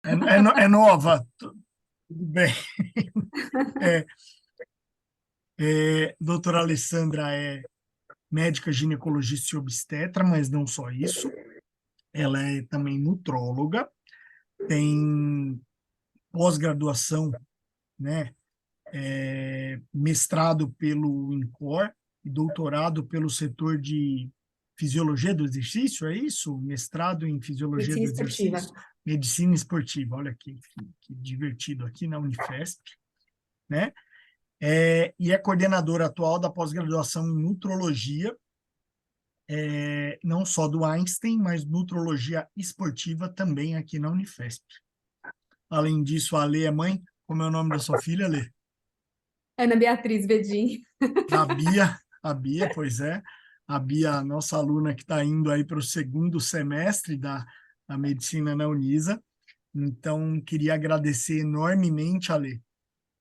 É nova, tudo bem. É, doutora Alessandra é médica ginecologista e obstetra, mas não só isso. Ela é também nutróloga, tem pós-graduação, né? Mestrado pelo INCOR e doutorado pelo setor de fisiologia do exercício, é isso? Mestrado em fisiologia Medicina do esportiva. exercício, medicina esportiva. Olha que divertido aqui na Unifesp, né? E é coordenadora atual da pós-graduação em nutrologia, não só do Einstein, mas nutrologia esportiva também aqui na Unifesp. Além disso, a Lê é mãe. Como é o nome da sua filha, Lê? Ana Beatriz Bedin. A Bia, pois é. A Bia, nossa aluna que está indo aí para o segundo semestre da medicina na Unisa. Então, queria agradecer enormemente a Lê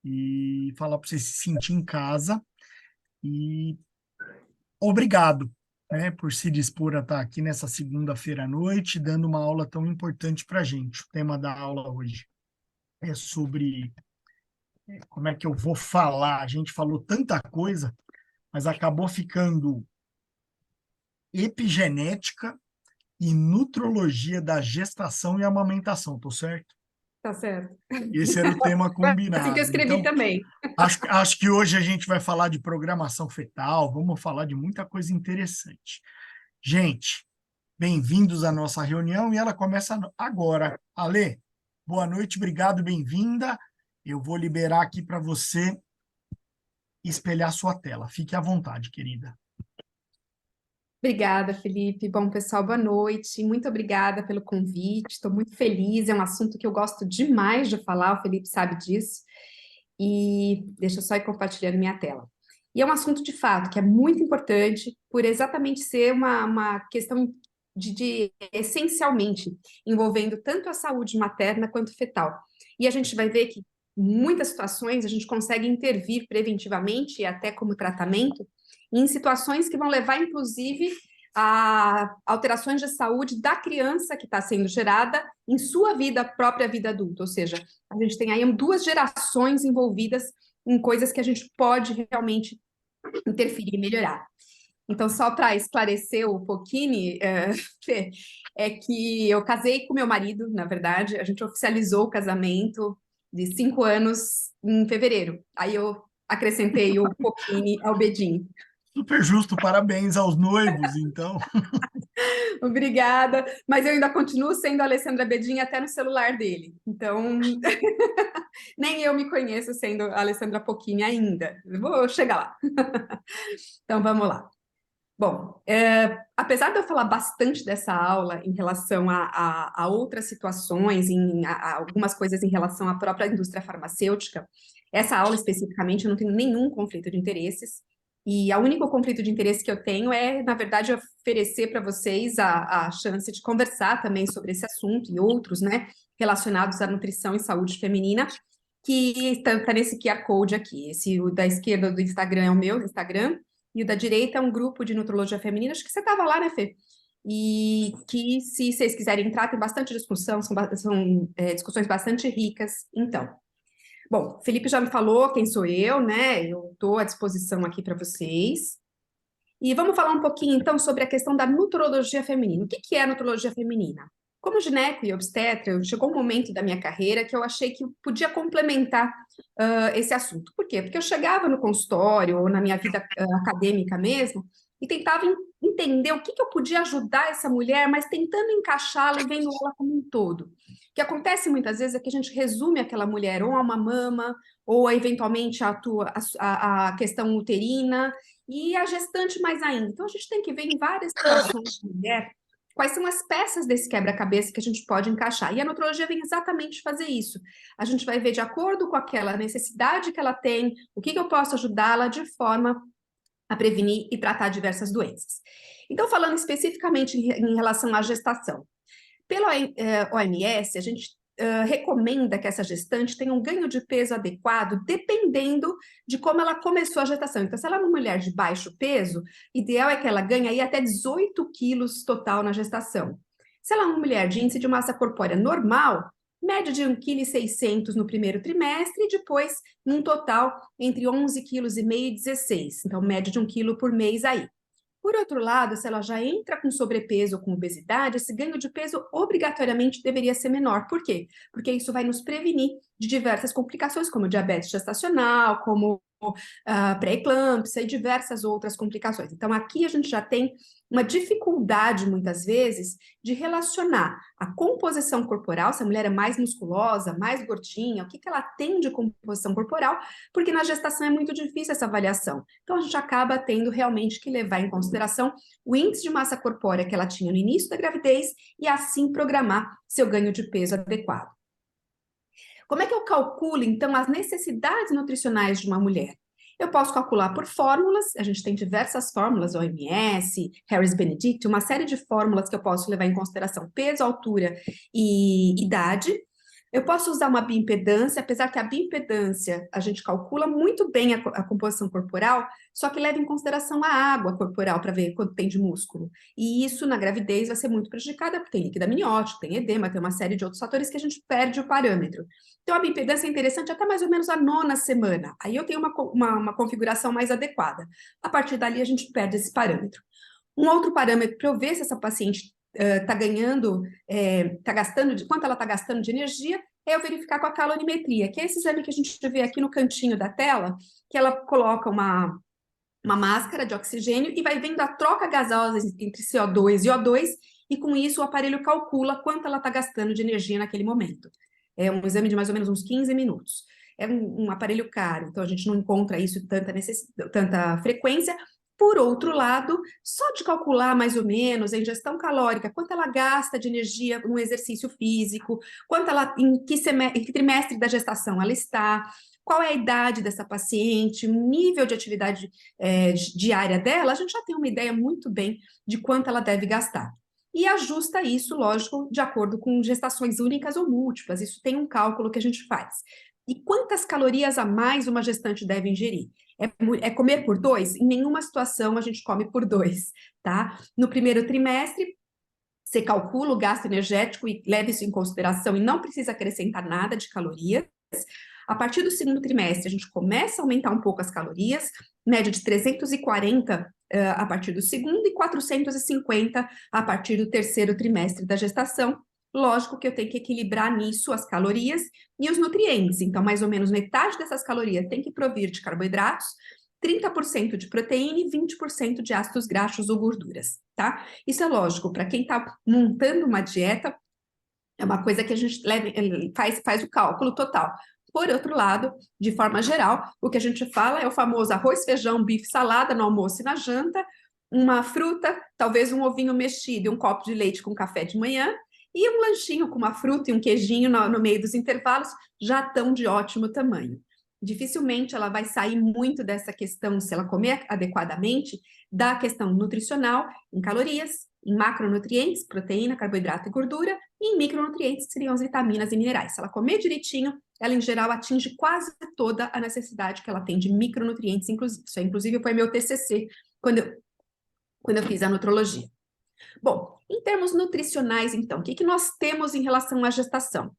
e falar para você se sentir em casa. E obrigado, né, por se dispor a estar aqui nessa segunda-feira à noite, dando uma aula tão importante para a gente. O tema da aula hoje é sobre como é que eu vou falar. A gente falou tanta coisa, mas acabou ficando epigenética e nutrologia da gestação e amamentação, tô certo? Tá certo. Esse era o tema Foi assim que eu combinado. escrevi Então, também. acho que hoje a gente vai falar de programação fetal, vamos falar de muita coisa interessante. Gente, bem-vindos à nossa reunião e ela começa agora. Alê, boa noite, obrigado, bem-vinda. Eu vou liberar aqui para você espelhar sua tela. Fique à vontade, querida. Obrigada, Felipe. Bom, pessoal, boa noite. Muito obrigada pelo convite. Estou muito feliz. É um assunto que eu gosto demais de falar, o Felipe sabe disso. E deixa eu só ir compartilhando minha tela. E é um assunto de fato que é muito importante, por exatamente ser uma questão de essencialmente envolvendo tanto a saúde materna quanto fetal. E a gente vai ver que em muitas situações a gente consegue intervir preventivamente e até como tratamento em situações que vão levar, inclusive, a alterações de saúde da criança que está sendo gerada em sua vida, própria vida adulta. Ou seja, a gente tem aí duas gerações envolvidas em coisas que a gente pode realmente interferir e melhorar. Então, só para esclarecer um pouquinho, é que eu casei com meu marido, na verdade, a gente oficializou o casamento de 5 anos em fevereiro. Aí eu acrescentei o pouquinho ao Bedim. Super justo, parabéns aos noivos, então. Obrigada, mas eu ainda continuo sendo a Alessandra Bedin até no celular dele. Então, nem eu me conheço sendo a Alessandra Pochini ainda. Eu vou chegar lá. Então, vamos lá. Bom, apesar de eu falar bastante dessa aula em relação a outras situações, a algumas coisas em relação à própria indústria farmacêutica, essa aula especificamente eu não tenho nenhum conflito de interesses, e o único conflito de interesse que eu tenho é, na verdade, oferecer para vocês a chance de conversar também sobre esse assunto e outros, né, relacionados à nutrição e saúde feminina, que está nesse QR Code aqui. Esse o da esquerda do Instagram é o meu Instagram, e o da direita é um grupo de nutrologia feminina, acho que você estava lá, né, Fê? E que, se vocês quiserem entrar, tem bastante discussão, são discussões bastante ricas. Então, bom, Felipe já me falou quem sou eu, né? Eu estou à disposição aqui para vocês. E vamos falar um pouquinho, então, sobre a questão da nutrologia feminina. O que que é a nutrologia feminina? Como gineco e obstetra, chegou um momento da minha carreira que eu achei que podia complementar esse assunto. Por quê? Porque eu chegava no consultório ou na minha vida acadêmica mesmo e tentava entender o que que eu podia ajudar essa mulher, mas tentando encaixá-la e vendo ela como um todo. O que acontece muitas vezes é que a gente resume aquela mulher ou a uma mama, ou eventualmente a questão uterina, e a gestante mais ainda. Então, a gente tem que ver em várias situações de mulher quais são as peças desse quebra-cabeça que a gente pode encaixar. E a nutrologia vem exatamente fazer isso. A gente vai ver de acordo com aquela necessidade que ela tem, o que que eu posso ajudá-la de forma a prevenir e tratar diversas doenças. Então, falando especificamente em relação à gestação. Pela OMS, a gente recomenda que essa gestante tenha um ganho de peso adequado, dependendo de como ela começou a gestação. Então, se ela é uma mulher de baixo peso, ideal é que ela ganhe aí até 18 quilos total na gestação. Se ela é uma mulher de índice de massa corpórea normal, média de 1,6 kg no primeiro trimestre e depois, num total, entre 11,5 kg e 16. Então, média de 1 quilo por mês aí. Por outro lado, se ela já entra com sobrepeso ou com obesidade, esse ganho de peso obrigatoriamente deveria ser menor. Por quê? Porque isso vai nos prevenir de diversas complicações, como diabetes gestacional, como pré-eclâmpsia e diversas outras complicações. Então, aqui a gente já tem uma dificuldade, muitas vezes, de relacionar a composição corporal, se a mulher é mais musculosa, mais gordinha, o que ela tem de composição corporal, porque na gestação é muito difícil essa avaliação. Então, a gente acaba tendo realmente que levar em consideração o índice de massa corpórea que ela tinha no início da gravidez e assim programar seu ganho de peso adequado. Como é que eu calculo, então, as necessidades nutricionais de uma mulher? Eu posso calcular por fórmulas, a gente tem diversas fórmulas, OMS, Harris Benedict, uma série de fórmulas que eu posso levar em consideração peso, altura e idade. Eu posso usar uma bioimpedância, apesar que a bioimpedância a gente calcula muito bem a composição corporal, só que leva em consideração a água corporal para ver quanto tem de músculo. E isso na gravidez vai ser muito prejudicada, porque tem líquido amniótico, tem edema, tem uma série de outros fatores que a gente perde o parâmetro. Então a bioimpedância é interessante até mais ou menos a 9ª semana. Aí eu tenho uma configuração mais adequada. A partir dali a gente perde esse parâmetro. Um outro parâmetro para eu ver se essa paciente está ganhando, quanto ela está gastando de energia, é eu verificar com a calorimetria, que é esse exame que a gente vê aqui no cantinho da tela, que ela coloca uma máscara de oxigênio e vai vendo a troca gasosa entre CO2 e O2, e com isso o aparelho calcula quanto ela está gastando de energia naquele momento. É um exame de mais ou menos uns 15 minutos. É um aparelho caro, então a gente não encontra isso tanta frequência. Por outro lado, só de calcular mais ou menos a ingestão calórica, quanto ela gasta de energia no exercício físico, em que trimestre da gestação ela está, qual é a idade dessa paciente, o nível de atividade diária dela, a gente já tem uma ideia muito bem de quanto ela deve gastar. E ajusta isso, lógico, de acordo com gestações únicas ou múltiplas. Isso tem um cálculo que a gente faz. E quantas calorias a mais uma gestante deve ingerir? É comer por 2? Em nenhuma situação a gente come por 2, tá? No primeiro trimestre, você calcula o gasto energético e leva isso em consideração e não precisa acrescentar nada de calorias. A partir do segundo trimestre, a gente começa a aumentar um pouco as calorias, média de 340 a partir do segundo e 450 a partir do terceiro trimestre da gestação. Lógico que eu tenho que equilibrar nisso as calorias e os nutrientes. Então, mais ou menos metade dessas calorias tem que provir de carboidratos, 30% de proteína e 20% de ácidos graxos ou gorduras, tá? Isso é lógico, para quem está montando uma dieta, é uma coisa que a gente faz o cálculo total. Por outro lado, de forma geral, o que a gente fala é o famoso arroz, feijão, bife, salada no almoço e na janta, uma fruta, talvez um ovinho mexido e um copo de leite com café de manhã, e um lanchinho com uma fruta e um queijinho no meio dos intervalos já estão de ótimo tamanho. Dificilmente ela vai sair muito dessa questão, se ela comer adequadamente, da questão nutricional, em calorias, em macronutrientes, proteína, carboidrato e gordura, e em micronutrientes, que seriam as vitaminas e minerais. Se ela comer direitinho, ela em geral atinge quase toda a necessidade que ela tem de micronutrientes, inclusive. Isso, inclusive, foi meu TCC quando eu fiz a nutrologia. Bom, em termos nutricionais, então, o que nós temos em relação à gestação?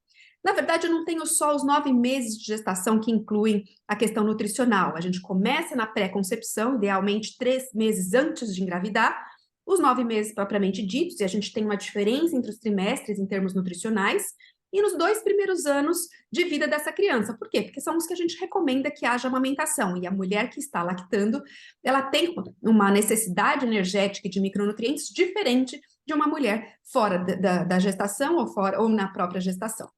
Na verdade, eu não tenho só os 9 meses de gestação que incluem a questão nutricional. A gente começa na pré-concepção, idealmente 3 meses antes de engravidar, os 9 meses propriamente ditos, e a gente tem uma diferença entre os trimestres em termos nutricionais, e nos 2 primeiros anos de vida dessa criança. Por quê? Porque são os que a gente recomenda que haja amamentação, e a mulher que está lactando, ela tem uma necessidade energética e de micronutrientes diferente de uma mulher fora da gestação ou na própria gestação.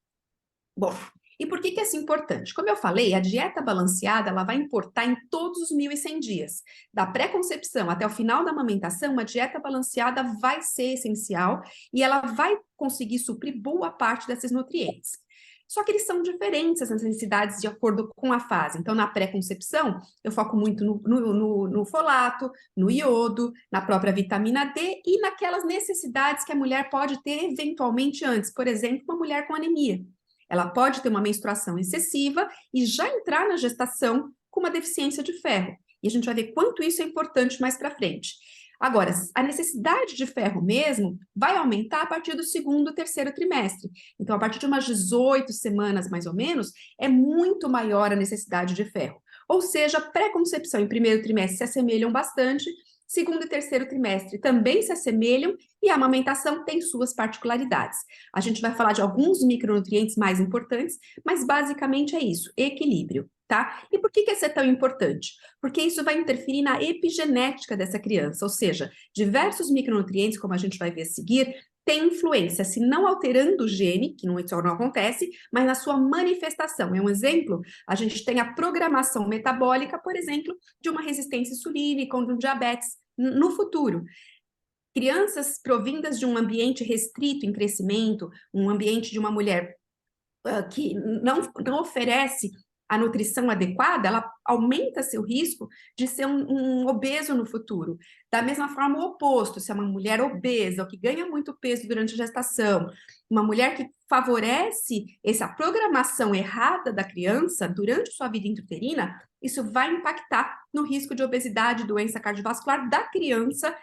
Bom, e por que é isso importante? Como eu falei, a dieta balanceada ela vai importar em todos os 1.100 dias. Da pré-concepção até o final da amamentação, uma dieta balanceada vai ser essencial e ela vai conseguir suprir boa parte desses nutrientes. Só que eles são diferentes, as necessidades, de acordo com a fase. Então, na pré-concepção, eu foco muito no folato, no iodo, na própria vitamina D e naquelas necessidades que a mulher pode ter eventualmente antes. Por exemplo, uma mulher com anemia. Ela pode ter uma menstruação excessiva e já entrar na gestação com uma deficiência de ferro. E a gente vai ver quanto isso é importante mais para frente. Agora, a necessidade de ferro mesmo vai aumentar a partir do segundo, terceiro trimestre. Então, a partir de umas 18 semanas, mais ou menos, é muito maior a necessidade de ferro. Ou seja, a pré-concepção e primeiro trimestre se assemelham bastante, segundo e terceiro trimestre também se assemelham, e a amamentação tem suas particularidades. A gente vai falar de alguns micronutrientes mais importantes, mas basicamente é isso, equilíbrio, tá? E por que isso é tão importante? Porque isso vai interferir na epigenética dessa criança, ou seja, diversos micronutrientes, como a gente vai ver a seguir, têm influência, se não alterando o gene, que isso não acontece, mas na sua manifestação. É um exemplo, a gente tem a programação metabólica, por exemplo, de uma resistência insulínica ou de um diabetes no futuro. Crianças provindas de um ambiente restrito em crescimento, um ambiente de uma mulher que não oferece a nutrição adequada, ela aumenta seu risco de ser um obeso no futuro. Da mesma forma, o oposto, se é uma mulher obesa ou que ganha muito peso durante a gestação, uma mulher que favorece essa programação errada da criança durante sua vida intrauterina, isso vai impactar no risco de obesidade, doença cardiovascular da criança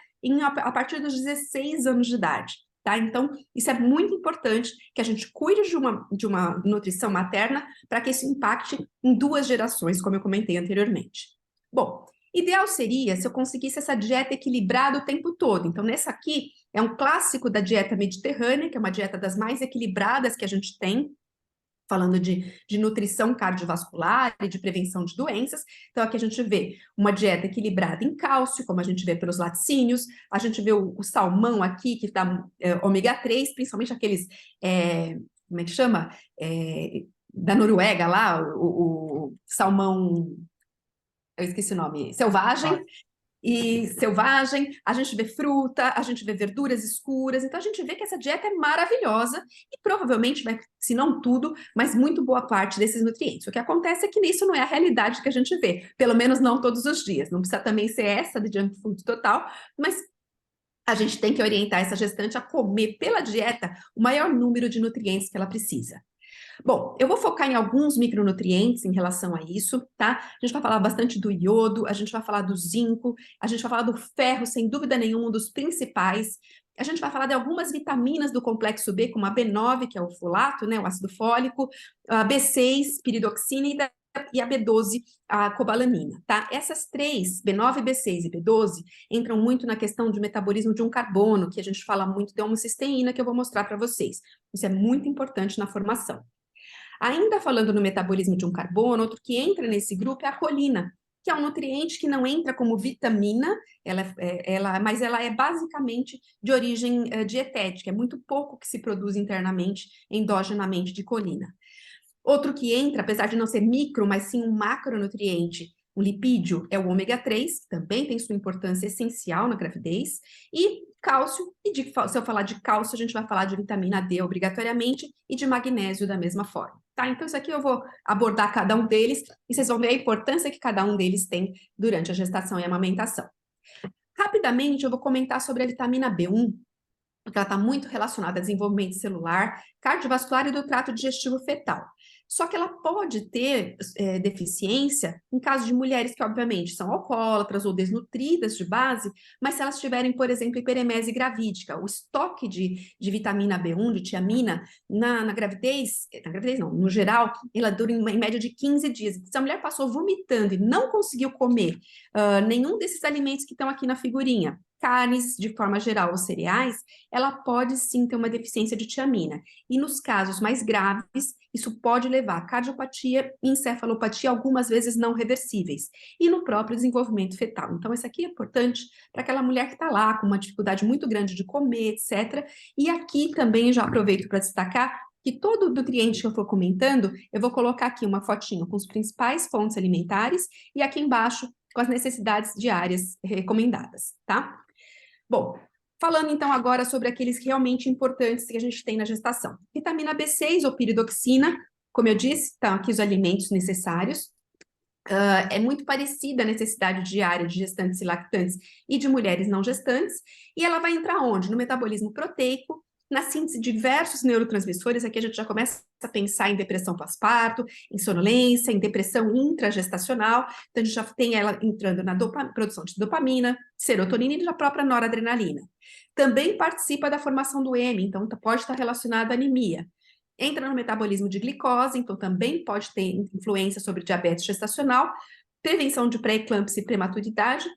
a partir dos 16 anos de idade. Tá? Então, isso é muito importante que a gente cuide de uma nutrição materna para que isso impacte em 2 gerações, como eu comentei anteriormente. Bom, ideal seria se eu conseguisse essa dieta equilibrada o tempo todo. Então, nessa aqui é um clássico da dieta mediterrânea, que é uma dieta das mais equilibradas que a gente tem, falando de nutrição cardiovascular e de prevenção de doenças. Então, aqui a gente vê uma dieta equilibrada em cálcio, como a gente vê pelos laticínios, a gente vê o salmão aqui, que dá ômega 3, principalmente aqueles, como é que chama? Da Noruega lá, o salmão, eu esqueci o nome, selvagem, a gente vê fruta, a gente vê verduras escuras, então a gente vê que essa dieta é maravilhosa e provavelmente vai, se não tudo, mas muito boa parte desses nutrientes. O que acontece é que isso não é a realidade que a gente vê, pelo menos não todos os dias, não precisa também ser essa de junk food total, mas a gente tem que orientar essa gestante a comer pela dieta o maior número de nutrientes que ela precisa. Bom, eu vou focar em alguns micronutrientes em relação a isso, tá? A gente vai falar bastante do iodo, a gente vai falar do zinco, a gente vai falar do ferro, sem dúvida nenhuma, um dos principais. A gente vai falar de algumas vitaminas do complexo B, como a B9, que é o folato, né, o ácido fólico, a B6, piridoxina e a B12, a cobalamina, tá? Essas três, B9, B6 e B12, entram muito na questão de metabolismo de um carbono, que a gente fala muito de homocisteína, que eu vou mostrar para vocês. Isso é muito importante na formação. Ainda falando no metabolismo de um carbono, outro que entra nesse grupo é a colina, que é um nutriente que não entra como vitamina, mas ela é basicamente de origem dietética, é muito pouco que se produz internamente, endogenamente de colina. Outro que entra, apesar de não ser micro, mas sim um macronutriente, um lipídio, é o ômega 3, que também tem sua importância essencial na gravidez, e cálcio, se eu falar de cálcio, a gente vai falar de vitamina D obrigatoriamente e de magnésio da mesma forma, tá? Então, isso aqui eu vou abordar cada um deles e vocês vão ver a importância que cada um deles tem durante a gestação e a amamentação. Rapidamente, eu vou comentar sobre a vitamina B1, porque ela está muito relacionada a desenvolvimento celular, cardiovascular e do trato digestivo fetal. Só que ela pode ter deficiência em caso de mulheres que, obviamente, são alcoólatras ou desnutridas de base, mas se elas tiverem, por exemplo, hiperemese gravídica, o estoque de vitamina B1, de tiamina, na gravidez não, no geral, ela dura em média de 15 dias. Se a mulher passou vomitando e não conseguiu comer nenhum desses alimentos que estão aqui na figurinha, carnes, de forma geral, ou cereais, ela pode sim ter uma deficiência de tiamina. E nos casos mais graves, isso pode levar a cardiopatia e encefalopatia, algumas vezes não reversíveis, e no próprio desenvolvimento fetal. Então, isso aqui é importante para aquela mulher que está lá com uma dificuldade muito grande de comer, etc. E aqui também já aproveito para destacar que todo nutriente que eu for comentando, eu vou colocar aqui uma fotinho com as principais fontes alimentares e aqui embaixo com as necessidades diárias recomendadas, tá? Bom, falando então agora sobre aqueles realmente importantes que a gente tem na gestação. Vitamina B6 ou piridoxina, como eu disse, estão aqui os alimentos necessários. É muito parecida a necessidade diária de gestantes e lactantes e de mulheres não gestantes, e ela vai entrar onde? No metabolismo proteico, na síntese de diversos neurotransmissores. Aqui a gente já começa a pensar em depressão pós-parto, em sonolência, em depressão intragestacional. Então, a gente já tem ela entrando na produção de dopamina, serotonina e da própria noradrenalina. Também participa da formação do heme, então pode estar relacionado à anemia. Entra no metabolismo de glicose, então também pode ter influência sobre diabetes gestacional, prevenção de pré-eclâmpsia e prematuridade,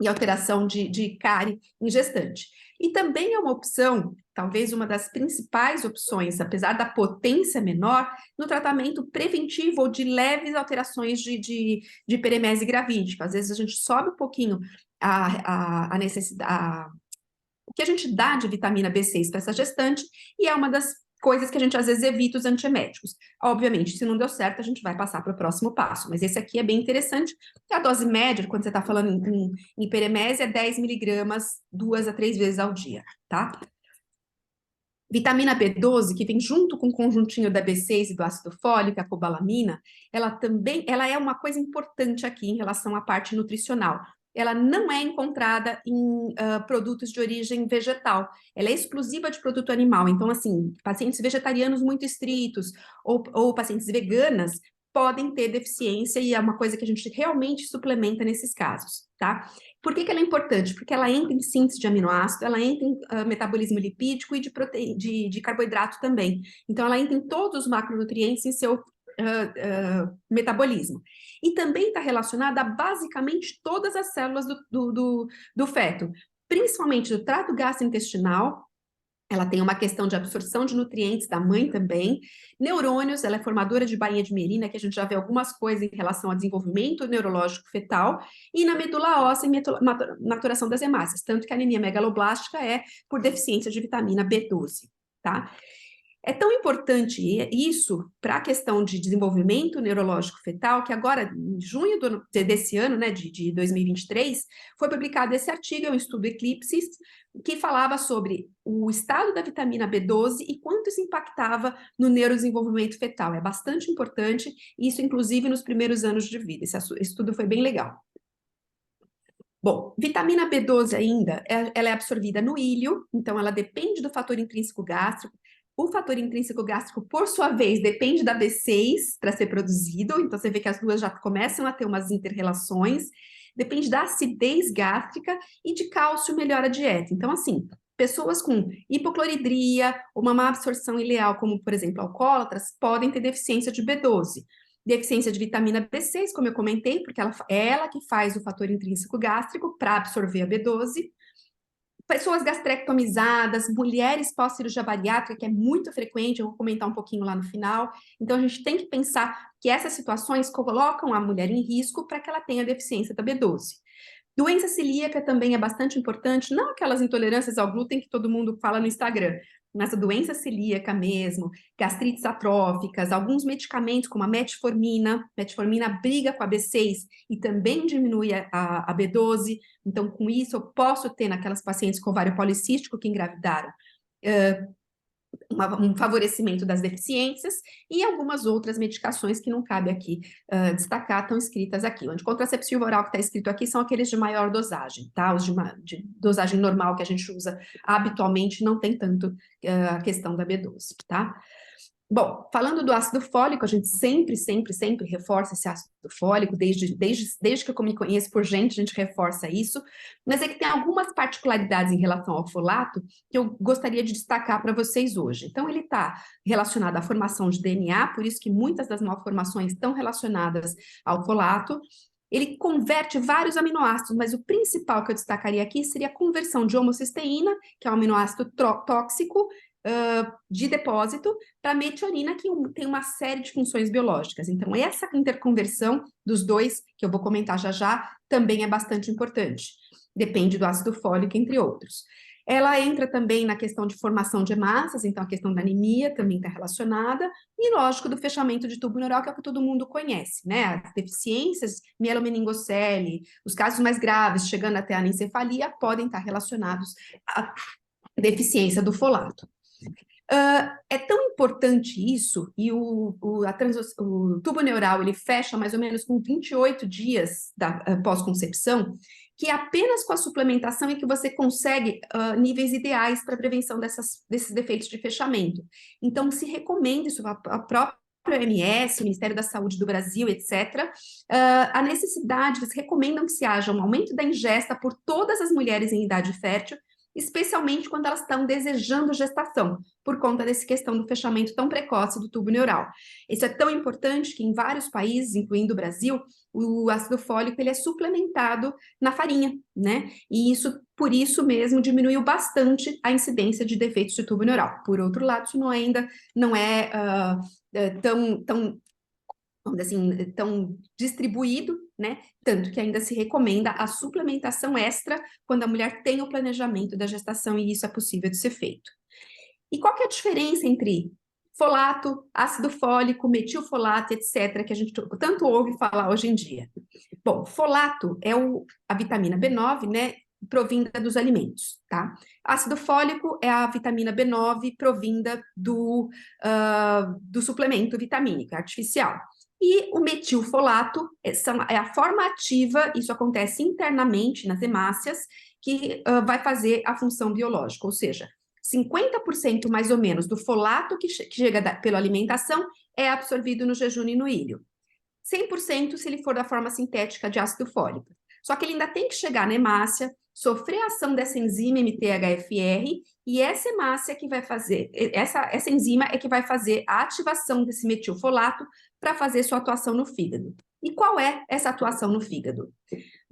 e alteração de cárie em gestante. E também é uma opção, talvez uma das principais opções, apesar da potência menor, no tratamento preventivo ou de leves alterações de hiperemese gravídica. Às vezes a gente sobe um pouquinho a necessidade, o que a gente dá de vitamina B6 para essa gestante, e é uma das coisas que a gente às vezes evita os antieméticos. Obviamente, se não deu certo, a gente vai passar para o próximo passo, mas esse aqui é bem interessante. A dose média, quando você está falando em hiperemese, é 10 miligramas 2 a 3 vezes ao dia, tá? Vitamina B12, que vem junto com o conjuntinho da B6 e do ácido fólico, a cobalamina, ela é uma coisa importante aqui em relação à parte nutricional. Ela não é encontrada em produtos de origem vegetal, ela é exclusiva de produto animal. Então, assim, pacientes vegetarianos muito estritos ou pacientes veganas podem ter deficiência e é uma coisa que a gente realmente suplementa nesses casos, tá? Por que ela é importante? Porque ela entra em síntese de aminoácido, ela entra em metabolismo lipídico e de carboidrato também. Então, ela entra em todos os macronutrientes em seu metabolismo. E também está relacionada a basicamente todas as células do feto, principalmente do trato gastrointestinal. Ela tem uma questão de absorção de nutrientes da mãe também. Neurônios, ela é formadora de bainha de Merina, que a gente já vê algumas coisas em relação ao desenvolvimento neurológico fetal, e na medula óssea e maturação das hemácias, tanto que a anemia megaloblástica é por deficiência de vitamina B12, tá? É tão importante isso para a questão de desenvolvimento neurológico fetal, que agora, em junho desse ano, né, de 2023, foi publicado esse artigo, é um estudo Eclipse, que falava sobre o estado da vitamina B12 e quanto isso impactava no neurodesenvolvimento fetal. É bastante importante, isso inclusive nos primeiros anos de vida. Esse estudo foi bem legal. Bom, vitamina B12 ainda, ela é absorvida no ilho, então ela depende do fator intrínseco gástrico. O fator intrínseco gástrico, por sua vez, depende da B6 para ser produzido, então você vê que as duas já começam a ter umas inter-relações, depende da acidez gástrica e de cálcio melhora a dieta. Então, assim, pessoas com hipocloridria, uma má absorção ileal, como, por exemplo, alcoólatras, podem ter deficiência de B12. Deficiência de vitamina B6, como eu comentei, porque é ela que faz o fator intrínseco gástrico para absorver a B12. Pessoas gastrectomizadas, mulheres pós-cirurgia bariátrica, que é muito frequente, eu vou comentar um pouquinho lá no final. Então, a gente tem que pensar que essas situações colocam a mulher em risco para que ela tenha deficiência da B12. Doença celíaca também é bastante importante, não aquelas intolerâncias ao glúten que todo mundo fala no Instagram, mas a doença celíaca mesmo, gastrites atróficas, alguns medicamentos como a metformina briga com a B6 e também diminui a B12, então com isso eu posso ter naquelas pacientes com ovário policístico que engravidaram, um favorecimento das deficiências e algumas outras medicações que não cabe aqui destacar, estão escritas aqui. O anticontraceptivo oral que está escrito aqui são aqueles de maior dosagem, tá? Os de dosagem normal que a gente usa habitualmente não tem tanto a questão da B12, tá? Bom, falando do ácido fólico, a gente sempre reforça esse ácido fólico, desde que eu me conheço por gente, a gente reforça isso, mas é que tem algumas particularidades em relação ao folato que eu gostaria de destacar para vocês hoje. Então, ele está relacionado à formação de DNA, por isso que muitas das malformações estão relacionadas ao folato. Ele converte vários aminoácidos, mas o principal que eu destacaria aqui seria a conversão de homocisteína, que é um aminoácido tóxico, de depósito para metionina, que tem uma série de funções biológicas. Então, essa interconversão dos dois, que eu vou comentar já, também é bastante importante. Depende do ácido fólico, entre outros. Ela entra também na questão de formação de hemácias, então a questão da anemia também está relacionada, e lógico, do fechamento de tubo neural, que é o que todo mundo conhece, né? As deficiências, mielomeningocele, os casos mais graves, chegando até a anencefalia, podem estar relacionados à deficiência do folato. É tão importante isso, e o tubo neural ele fecha mais ou menos com 28 dias da pós-concepção, que apenas com a suplementação é que você consegue níveis ideais para prevenção desses defeitos de fechamento. Então, se recomenda isso, a própria OMS, o Ministério da Saúde do Brasil, etc., a necessidade, eles recomendam que se haja um aumento da ingesta por todas as mulheres em idade fértil, especialmente quando elas estão desejando gestação, por conta dessa questão do fechamento tão precoce do tubo neural. Isso é tão importante que em vários países, incluindo o Brasil, o ácido fólico ele é suplementado na farinha, né? E isso, por isso mesmo, diminuiu bastante a incidência de defeitos de tubo neural. Por outro lado, isso ainda não é tão vamos dizer assim, tão distribuído, né? Tanto que ainda se recomenda a suplementação extra quando a mulher tem o planejamento da gestação e isso é possível de ser feito. E qual que é a diferença entre folato, ácido fólico, metilfolato, etc., que a gente tanto ouve falar hoje em dia? Bom, folato é a vitamina B9, né? Provinda dos alimentos, tá? Ácido fólico é a vitamina B9 provinda do suplemento vitamínico artificial. E o metilfolato é a forma ativa, isso acontece internamente nas hemácias, que vai fazer a função biológica, ou seja, 50% mais ou menos do folato que chega pela alimentação é absorvido no jejum e no ilho. 100% se ele for da forma sintética de ácido fólico. Só que ele ainda tem que chegar na hemácia, sofrer a ação dessa enzima MTHFR, e essa hemácia que vai fazer, essa enzima é que vai fazer a ativação desse metilfolato para fazer sua atuação no fígado. E qual é essa atuação no fígado?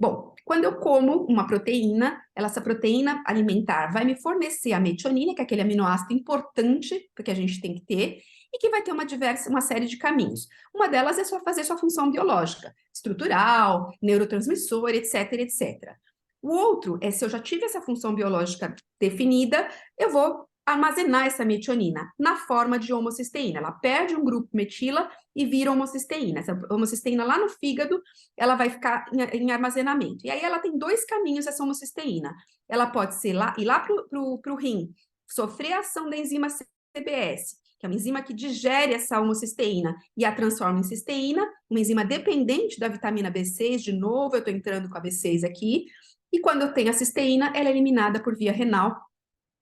Bom, quando eu como uma proteína, essa proteína alimentar vai me fornecer a metionina, que é aquele aminoácido importante que a gente tem que ter, e que vai ter uma série de caminhos. Uma delas é só fazer sua função biológica, estrutural, neurotransmissor, etc, etc. O outro é, se eu já tive essa função biológica definida, eu vou armazenar essa metionina na forma de homocisteína. Ela perde um grupo metila e vira homocisteína. Essa homocisteína lá no fígado, ela vai ficar em armazenamento. E aí ela tem dois caminhos, essa homocisteína. Ela pode ser ir lá para o rim, sofrer a ação da enzima CBS, que é uma enzima que digere essa homocisteína e a transforma em cisteína, uma enzima dependente da vitamina B6, de novo eu estou entrando com a B6 aqui, e quando eu tenho a cisteína, ela é eliminada por via renal,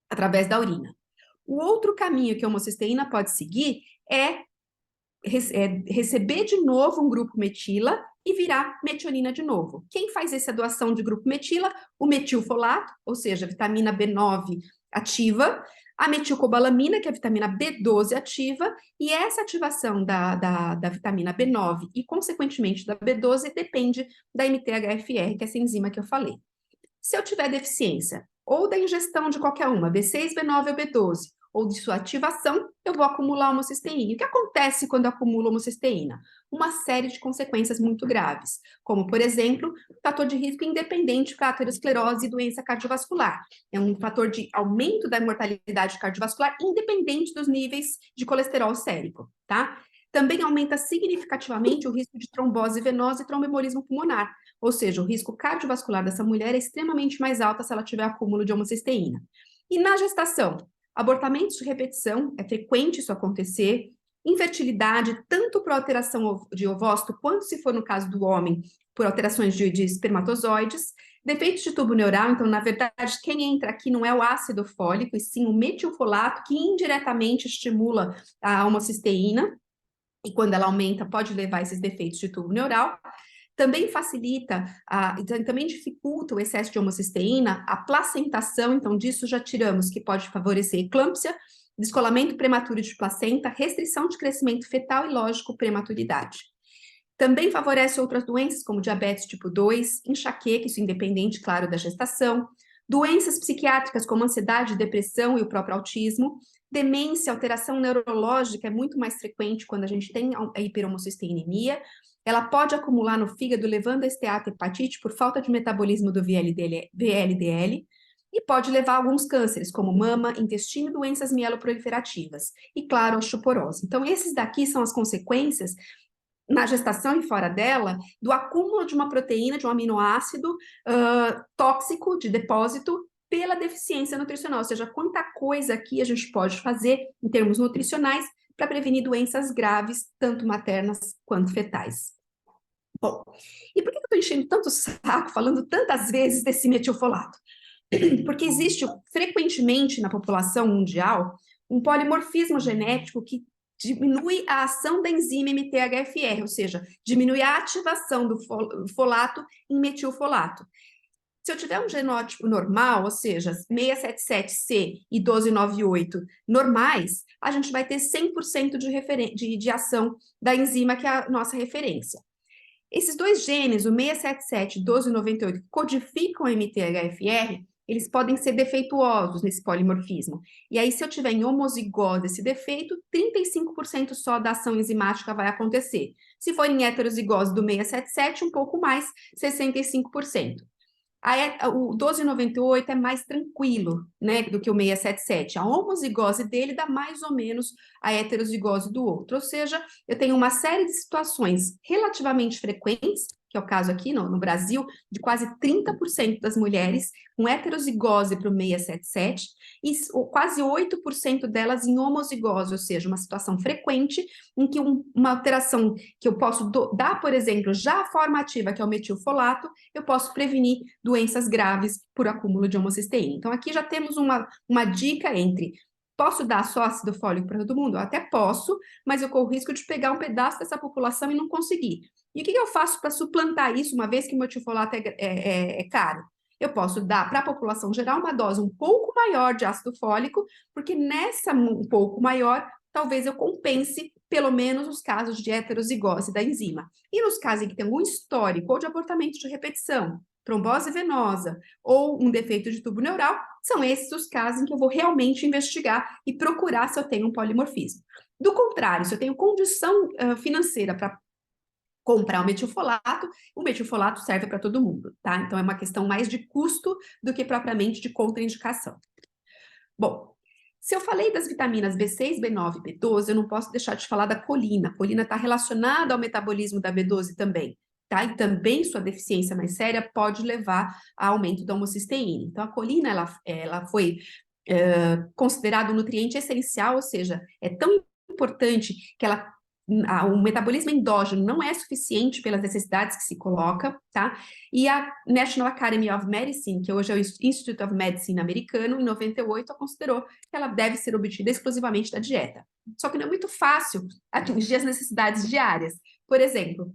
através da urina. O outro caminho que a homocisteína pode seguir é receber de novo um grupo metila e virar metionina de novo. Quem faz essa doação de grupo metila? O metilfolato, ou seja, a vitamina B9 ativa, a metilcobalamina, que é a vitamina B12 ativa, e essa ativação da vitamina B9 e, consequentemente, da B12 depende da MTHFR, que é essa enzima que eu falei. Se eu tiver deficiência ou da ingestão de qualquer uma, B6, B9 ou B12, ou de sua ativação, eu vou acumular homocisteína. O que acontece quando eu acumulo homocisteína? Uma série de consequências muito graves, como, por exemplo, fator de risco independente para aterosclerose e doença cardiovascular. É um fator de aumento da mortalidade cardiovascular independente dos níveis de colesterol sérico, tá? Também aumenta significativamente o risco de trombose venosa e tromboembolismo pulmonar, ou seja, o risco cardiovascular dessa mulher é extremamente mais alto se ela tiver acúmulo de homocisteína. E na gestação? Abortamentos de repetição, é frequente isso acontecer, infertilidade, tanto por alteração de ovócito, quanto se for no caso do homem, por alterações de espermatozoides, defeitos de tubo neural, então, na verdade, quem entra aqui não é o ácido fólico, e sim o metilfolato, que indiretamente estimula a homocisteína, e quando ela aumenta, pode levar a esses defeitos de tubo neural. Também facilita, também dificulta o excesso de homocisteína, a placentação, então disso já tiramos, que pode favorecer eclâmpsia, descolamento prematuro de placenta, restrição de crescimento fetal e, lógico, prematuridade. Também favorece outras doenças, como diabetes tipo 2, enxaqueca, isso independente, claro, da gestação, doenças psiquiátricas como ansiedade, depressão e o próprio autismo, demência, alteração neurológica é muito mais frequente quando a gente tem a hiperhomocisteinemia. Ela pode acumular no fígado, levando a esteatohepatite por falta de metabolismo do VLDL, e pode levar a alguns cânceres, como mama, intestino e doenças mieloproliferativas. E, claro, osteoporose. Então, esses daqui são as consequências, na gestação e fora dela, do acúmulo de uma proteína, de um aminoácido tóxico de depósito pela deficiência nutricional, ou seja, quanta coisa aqui a gente pode fazer em termos nutricionais para prevenir doenças graves, tanto maternas quanto fetais. Bom, e por que eu estou enchendo tanto o saco, falando tantas vezes desse metilfolato? Porque existe frequentemente na população mundial um polimorfismo genético que diminui a ação da enzima MTHFR, ou seja, diminui a ativação do folato em metilfolato. Se eu tiver um genótipo normal, ou seja, 677C e 1298 normais, a gente vai ter 100% de ação da enzima, que é a nossa referência. Esses dois genes, o 677 e 1298, que codificam a MTHFR, eles podem ser defeituosos nesse polimorfismo. E aí, se eu tiver em homozigose esse defeito, 35% só da ação enzimática vai acontecer. Se for em heterozigose do 677, um pouco mais, 65%. O 1298 é mais tranquilo, né, do que o 677. A homozigose dele dá mais ou menos a heterozigose do outro. Ou seja, eu tenho uma série de situações relativamente frequentes, que é o caso aqui no Brasil, de quase 30% das mulheres com heterozigose para o 677 e quase 8% delas em homozigose, ou seja, uma situação frequente em que uma alteração que eu posso dar, por exemplo, já a forma ativa, que é o metilfolato, eu posso prevenir doenças graves por acúmulo de homocisteína. Então, aqui já temos uma dica entre: posso dar só ácido fólico para todo mundo? Eu até posso, mas eu corro o risco de pegar um pedaço dessa população e não conseguir. E o que eu faço para suplantar isso, uma vez que o metilfolato é caro? Eu posso dar para a população geral uma dose um pouco maior de ácido fólico, porque nessa um pouco maior, talvez eu compense pelo menos os casos de heterozigose da enzima. E nos casos em que tem algum histórico ou de abortamento de repetição, trombose venosa ou um defeito de tubo neural, são esses os casos em que eu vou realmente investigar e procurar se eu tenho um polimorfismo. Do contrário, se eu tenho condição financeira para comprar o metilfolato serve para todo mundo, tá? Então é uma questão mais de custo do que propriamente de contraindicação. Bom, se eu falei das vitaminas B6, B9 e B12, eu não posso deixar de falar da colina. A colina está relacionada ao metabolismo da B12 também, tá? E também sua deficiência mais séria pode levar a aumento da homocisteína. Então a colina, ela foi considerada um nutriente essencial, ou seja, é tão importante que o metabolismo endógeno não é suficiente pelas necessidades que se coloca, tá? E a National Academy of Medicine, que hoje é o Institute of Medicine americano, em 98, considerou que ela deve ser obtida exclusivamente da dieta. Só que não é muito fácil atingir as necessidades diárias. Por exemplo,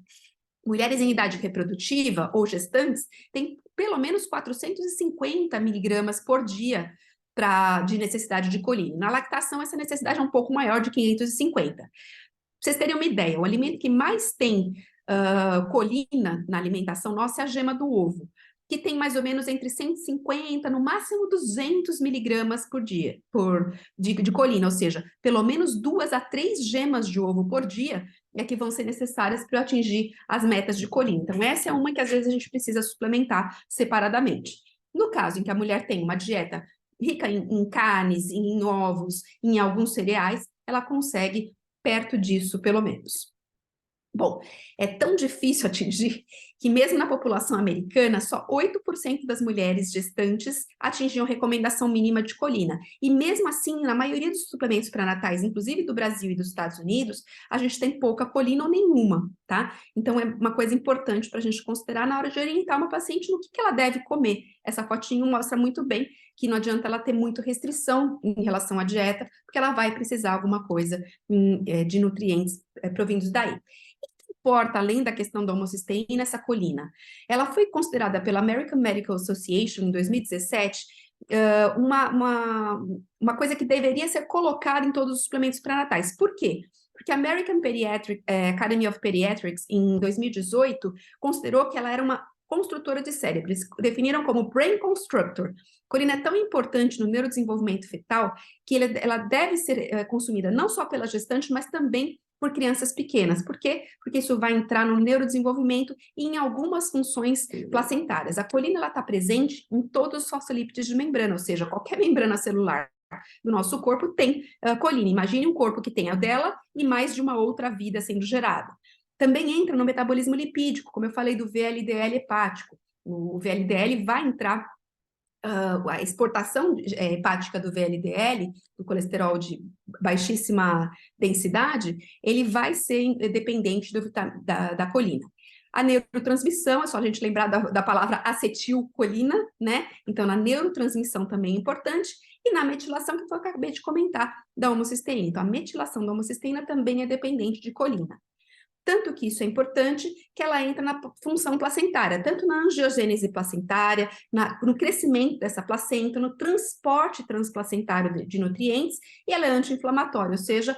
mulheres em idade reprodutiva ou gestantes têm pelo menos 450 miligramas por dia de necessidade de colina. Na lactação, essa necessidade é um pouco maior, de 550. Pra vocês terem uma ideia, o alimento que mais tem colina na alimentação nossa é a gema do ovo, que tem mais ou menos entre 150, no máximo 200 miligramas por dia de colina, ou seja, pelo menos 2 a 3 gemas de ovo por dia é que vão ser necessárias para atingir as metas de colina. Então, essa é uma que às vezes a gente precisa suplementar separadamente. No caso em que a mulher tem uma dieta rica em carnes, em ovos, em alguns cereais, ela consegue perto disso, pelo menos. Bom, é tão difícil atingir que mesmo na população americana, só 8% das mulheres gestantes atingiam recomendação mínima de colina. E mesmo assim, na maioria dos suplementos pré-natais, inclusive do Brasil e dos Estados Unidos, a gente tem pouca colina ou nenhuma, tá? Então é uma coisa importante para a gente considerar na hora de orientar uma paciente no que ela deve comer. Essa fotinho mostra muito bem que não adianta ela ter muita restrição em relação à dieta, porque ela vai precisar alguma coisa de nutrientes provindos daí. Importa, além da questão da homocisteína, essa colina. Ela foi considerada pela American Medical Association em 2017 uma coisa que deveria ser colocada em todos os suplementos pré-natais. Por quê? Porque a American Academy of Pediatrics, em 2018, considerou que ela era uma construtora de cérebro. Eles definiram como Brain Constructor. A colina é tão importante no neurodesenvolvimento fetal que ela deve ser consumida não só pela gestante, mas também por crianças pequenas. Por quê? Porque isso vai entrar no neurodesenvolvimento e em algumas funções placentárias. A colina está presente em todos os fosfolípides de membrana, ou seja, qualquer membrana celular do nosso corpo tem colina. Imagine um corpo que tem a dela e mais de uma outra vida sendo gerada. Também entra no metabolismo lipídico, como eu falei do VLDL hepático. O VLDL vai entrar, a exportação hepática do VLDL, do colesterol de baixíssima densidade, ele vai ser dependente da colina. A neurotransmissão, é só a gente lembrar da palavra acetilcolina, né? Então, na neurotransmissão também é importante, e na metilação, que eu acabei de comentar, da homocisteína. Então, a metilação da homocisteína também é dependente de colina. Tanto que isso é importante que ela entra na função placentária, tanto na angiogênese placentária, no crescimento dessa placenta, no transporte transplacentário de nutrientes, e ela é anti-inflamatória, ou seja,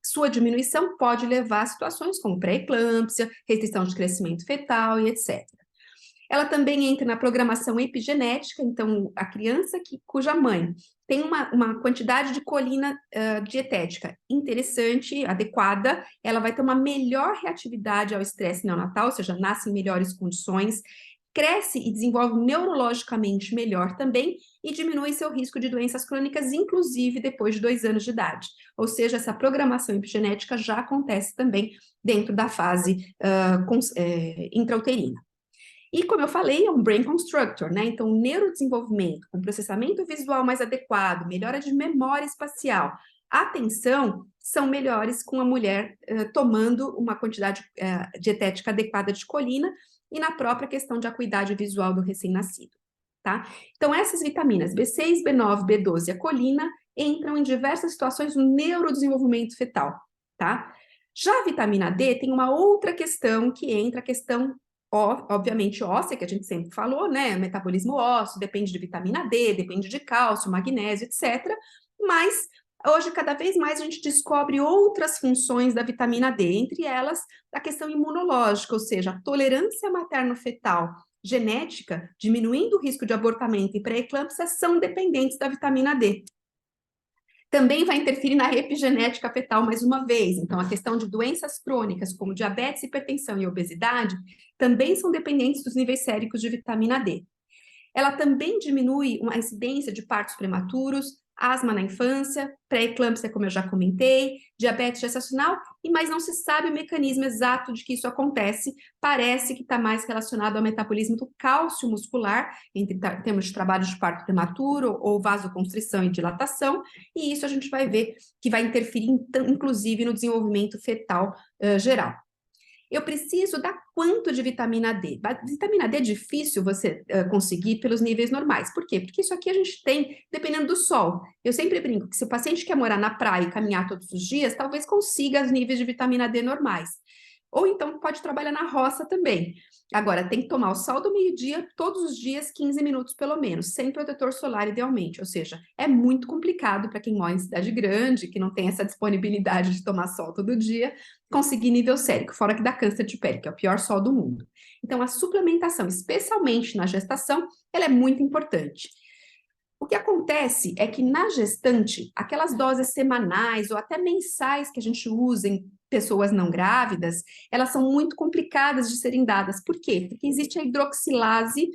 sua diminuição pode levar a situações como pré-eclâmpsia, restrição de crescimento fetal e etc. Ela também entra na programação epigenética, então a criança cuja mãe tem uma quantidade de colina dietética interessante, adequada, ela vai ter uma melhor reatividade ao estresse neonatal, ou seja, nasce em melhores condições, cresce e desenvolve neurologicamente melhor também e diminui seu risco de doenças crônicas, inclusive depois de 2 anos de idade. Ou seja, essa programação epigenética já acontece também dentro da fase intrauterina. E, como eu falei, é um brain constructor, né? Então, o neurodesenvolvimento, com processamento visual mais adequado, melhora de memória espacial, atenção, são melhores com a mulher tomando uma quantidade dietética adequada de colina e na própria questão de acuidade visual do recém-nascido, tá? Então, essas vitaminas B6, B9, B12 e a colina entram em diversas situações no neurodesenvolvimento fetal, tá? Já a vitamina D tem uma outra questão que entra, a questão obviamente óssea, que a gente sempre falou, né? Metabolismo ósseo, depende de vitamina D, depende de cálcio, magnésio, etc. Mas hoje, cada vez mais, a gente descobre outras funções da vitamina D, entre elas a questão imunológica, ou seja, a tolerância materno-fetal genética, diminuindo o risco de abortamento e pré-eclâmpsia, são dependentes da vitamina D. Também vai interferir na epigenética fetal mais uma vez. Então, a questão de doenças crônicas, como diabetes, hipertensão e obesidade, também são dependentes dos níveis séricos de vitamina D. Ela também diminui a incidência de partos prematuros, asma na infância, pré-eclâmpsia, como eu já comentei, diabetes gestacional, mas não se sabe o mecanismo exato de que isso acontece. Parece que está mais relacionado ao metabolismo do cálcio muscular, entre termos de trabalho de parto prematuro ou vasoconstrição e dilatação, e isso a gente vai ver que vai interferir, inclusive, no desenvolvimento fetal geral. Eu preciso dar quanto de vitamina D? Vitamina D é difícil você conseguir pelos níveis normais. Por quê? Porque isso aqui a gente tem dependendo do sol. Eu sempre brinco que se o paciente quer morar na praia e caminhar todos os dias, talvez consiga os níveis de vitamina D normais. Ou então pode trabalhar na roça também. Agora, tem que tomar o sol do meio-dia, todos os dias, 15 minutos pelo menos, sem protetor solar idealmente. Ou seja, é muito complicado para quem mora em cidade grande, que não tem essa disponibilidade de tomar sol todo dia, conseguir nível sérico, fora que dá câncer de pele, que é o pior sol do mundo. Então, a suplementação, especialmente na gestação, ela é muito importante. O que acontece é que na gestante, aquelas doses semanais ou até mensais que a gente usa em pessoas não grávidas, elas são muito complicadas de serem dadas. Por quê? Porque existe a hidroxilase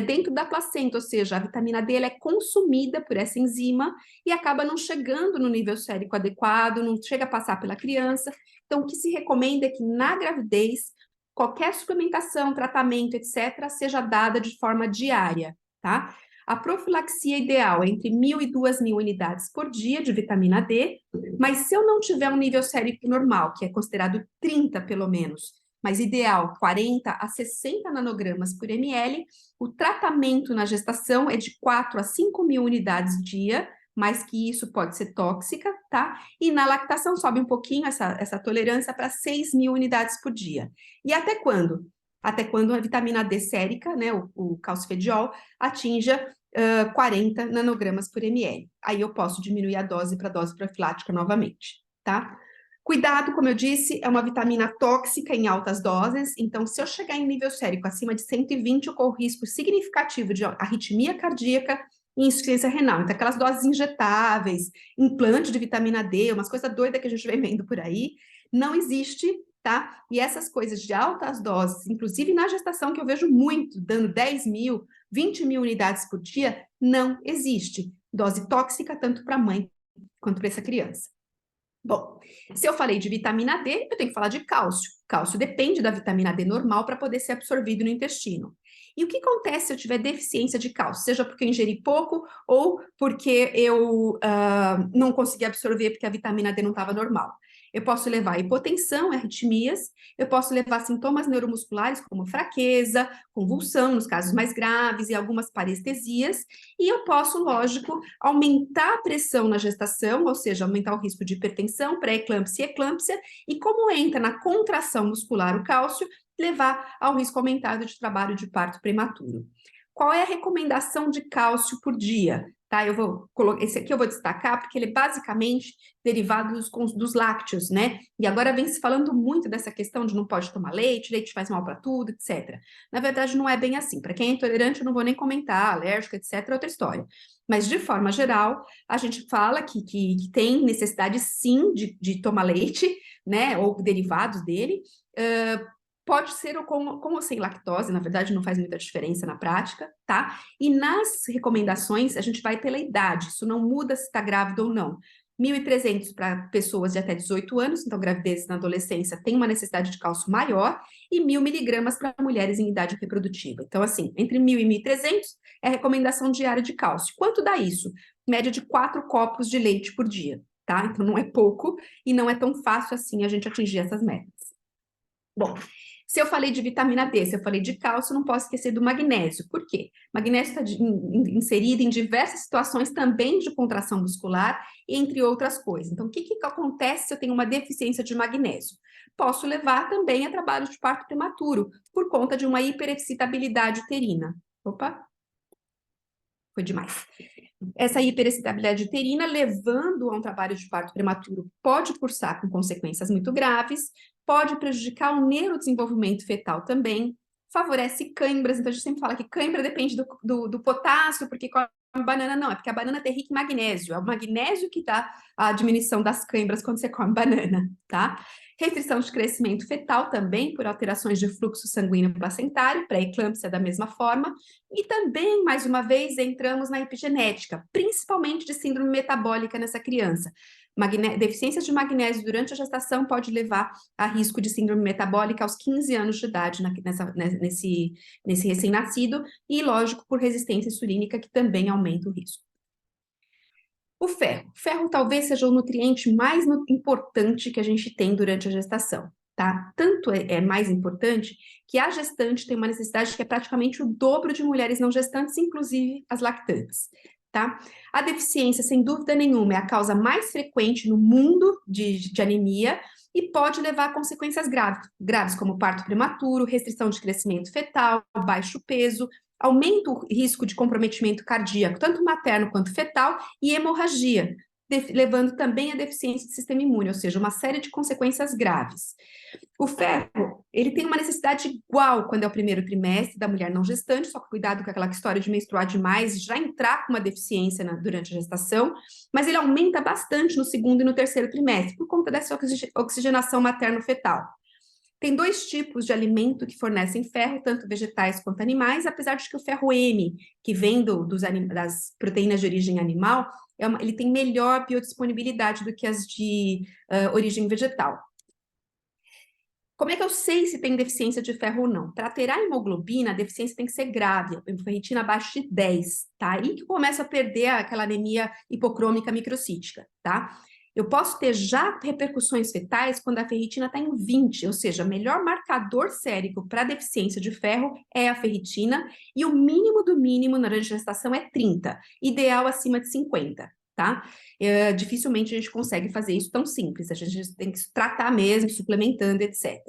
dentro da placenta, ou seja, a vitamina D ela é consumida por essa enzima e acaba não chegando no nível sérico adequado, não chega a passar pela criança. Então, o que se recomenda é que na gravidez, qualquer suplementação, tratamento, etc., seja dada de forma diária, tá? A profilaxia ideal é entre 1.000 e 2.000 unidades por dia de vitamina D, mas se eu não tiver um nível sérico normal, que é considerado 30 pelo menos, mas ideal 40 a 60 nanogramas por ml, o tratamento na gestação é de 4 a 5.000 unidades dia, mais que isso pode ser tóxica, tá? E na lactação sobe um pouquinho essa tolerância para 6.000 unidades por dia. E até quando? Até quando a vitamina D sérica, né, o calcifediol, atinja 40 nanogramas por ml. Aí eu posso diminuir a dose para dose profilática novamente, tá? Cuidado, como eu disse, é uma vitamina tóxica em altas doses, então se eu chegar em nível sérico acima de 120, eu corro risco significativo de arritmia cardíaca e insuficiência renal. Então, aquelas doses injetáveis, implante de vitamina D, umas coisas doidas que a gente vem vendo por aí, não existe, tá? E essas coisas de altas doses, inclusive na gestação, que eu vejo muito, dando 10.000, 20.000 unidades por dia, não existe. Dose tóxica tanto para a mãe quanto para essa criança. Bom, se eu falei de vitamina D, eu tenho que falar de cálcio. Cálcio depende da vitamina D normal para poder ser absorvido no intestino. E o que acontece se eu tiver deficiência de cálcio? Seja porque eu ingeri pouco ou porque eu não consegui absorver porque a vitamina D não estava normal. Eu posso levar hipotensão, arritmias, eu posso levar sintomas neuromusculares como fraqueza, convulsão, nos casos mais graves, e algumas parestesias, e eu posso, lógico, aumentar a pressão na gestação, ou seja, aumentar o risco de hipertensão, pré-eclâmpsia e eclâmpsia, e como entra na contração muscular o cálcio, levar ao risco aumentado de trabalho de parto prematuro. Qual é a recomendação de cálcio por dia? Tá, eu vou colocar esse aqui, eu vou destacar porque ele é basicamente derivado dos lácteos, né? E agora vem se falando muito dessa questão de não pode tomar leite, leite faz mal para tudo, etc. Na verdade, não é bem assim. Para quem é intolerante, eu não vou nem comentar, alérgico, etc., é outra história. Mas, de forma geral, a gente fala que tem necessidade, sim, de tomar leite, né? Ou derivados dele. Pode ser com ou sem lactose, na verdade não faz muita diferença na prática, tá? E nas recomendações, a gente vai pela idade, isso não muda se está grávida ou não. 1.300 para pessoas de até 18 anos, então gravidez na adolescência tem uma necessidade de cálcio maior, e 1.000 miligramas para mulheres em idade reprodutiva. Então, assim, entre 1.000 e 1.300 é a recomendação diária de cálcio. Quanto dá isso? Média de 4 copos de leite por dia, tá? Então não é pouco e não é tão fácil assim a gente atingir essas metas. Bom, se eu falei de vitamina D, se eu falei de cálcio, não posso esquecer do magnésio. Por quê? Magnésio está inserido em diversas situações também de contração muscular, entre outras coisas. Então, o que acontece se eu tenho uma deficiência de magnésio? Posso levar também a trabalho de parto prematuro, por conta de uma hiperexcitabilidade uterina. Opa, foi demais. Essa hiperexcitabilidade uterina, levando a um trabalho de parto prematuro, pode cursar com consequências muito graves, pode prejudicar o neurodesenvolvimento fetal também, favorece cãibras. Então, a gente sempre fala que cãibra depende do potássio, porque come banana não, é porque a banana tem rica em magnésio, é o magnésio que dá a diminuição das cãibras quando você come banana, tá? Restrição de crescimento fetal também, por alterações de fluxo sanguíneo placentário, pré-eclâmpsia da mesma forma, e também, mais uma vez, entramos na epigenética, principalmente de síndrome metabólica nessa criança. Deficiência de magnésio durante a gestação pode levar a risco de síndrome metabólica aos 15 anos de idade nesse recém-nascido, e, lógico, por resistência insulínica, que também aumenta o risco. O ferro. O ferro talvez seja o nutriente mais importante que a gente tem durante a gestação, tá? Tanto é mais importante que a gestante tem uma necessidade que é praticamente o dobro de mulheres não gestantes, inclusive as lactantes, tá? A deficiência, sem dúvida nenhuma, é a causa mais frequente no mundo de anemia e pode levar a consequências graves como parto prematuro, restrição de crescimento fetal, baixo peso, aumenta o risco de comprometimento cardíaco, tanto materno quanto fetal, e hemorragia, levando também a deficiência do sistema imune, ou seja, uma série de consequências graves. O ferro, ele tem uma necessidade igual quando é o primeiro trimestre da mulher não gestante, só que cuidado com aquela história de menstruar demais, já entrar com uma deficiência durante a gestação, mas ele aumenta bastante no segundo e no terceiro trimestre, por conta dessa oxigenação materno-fetal. Tem 2 tipos de alimento que fornecem ferro, tanto vegetais quanto animais, apesar de que o ferro M, que vem das proteínas de origem animal, ele tem melhor biodisponibilidade do que as de origem vegetal. Como é que eu sei se tem deficiência de ferro ou não? Para ter a hemoglobina, a deficiência tem que ser grave, a ferritina abaixo de 10, tá? Aí que começa a perder aquela anemia hipocrômica microcítica, tá? Eu posso ter já repercussões fetais quando a ferritina está em 20, ou seja, o melhor marcador sérico para deficiência de ferro é a ferritina, e o mínimo do mínimo na gestação é 30, ideal acima de 50, tá? Dificilmente a gente consegue fazer isso tão simples, a gente tem que tratar mesmo, suplementando, etc.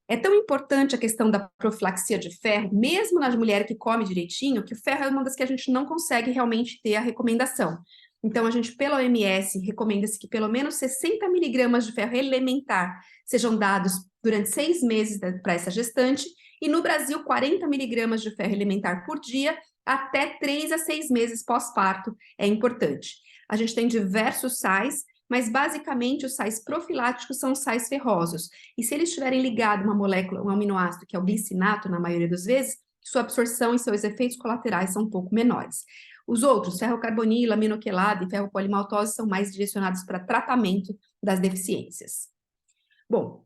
É tão importante a questão da profilaxia de ferro, mesmo nas mulheres que comem direitinho, que o ferro é uma das que a gente não consegue realmente ter a recomendação. Então, a gente, pela OMS, recomenda-se que pelo menos 60 miligramas de ferro elementar sejam dados durante 6 meses para essa gestante, e no Brasil, 40 miligramas de ferro elementar por dia, até 3 a 6 meses pós-parto é importante. A gente tem diversos sais, mas basicamente os sais profiláticos são os sais ferrosos, e se eles estiverem ligados a uma molécula, um aminoácido, que é o glicinato, na maioria das vezes, sua absorção e seus efeitos colaterais são um pouco menores. Os outros, ferrocarbonila, aminoquelado e ferropolimaltose, são mais direcionados para tratamento das deficiências. Bom,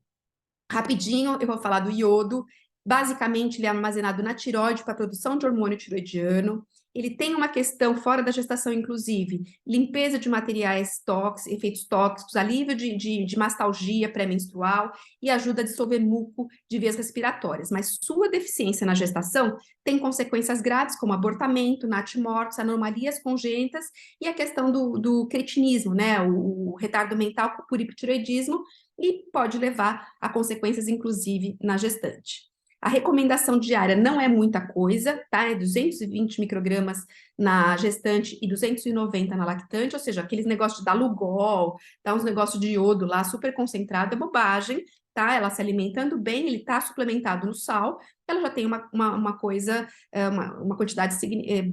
rapidinho eu vou falar do iodo, Basicamente, ele é armazenado na tireoide para a produção de hormônio tiroidiano. Ele tem uma questão fora da gestação, inclusive, limpeza de materiais tóxicos, efeitos tóxicos, alívio de mastalgia pré-menstrual e ajuda a dissolver muco de vias respiratórias. Mas sua deficiência na gestação tem consequências graves, como abortamento, natimortos, anomalias congênitas e a questão do cretinismo, né? O retardo mental por hipotireoidismo, e pode levar a consequências, inclusive, na gestante. A recomendação diária não é muita coisa, tá? É 220 microgramas na gestante e 290 na lactante, ou seja, aqueles negócios de dar Lugol, dar uns negócios de iodo lá super concentrado, é bobagem, tá? Ela se alimentando bem, ele está suplementado no sal, ela já tem uma coisa, uma quantidade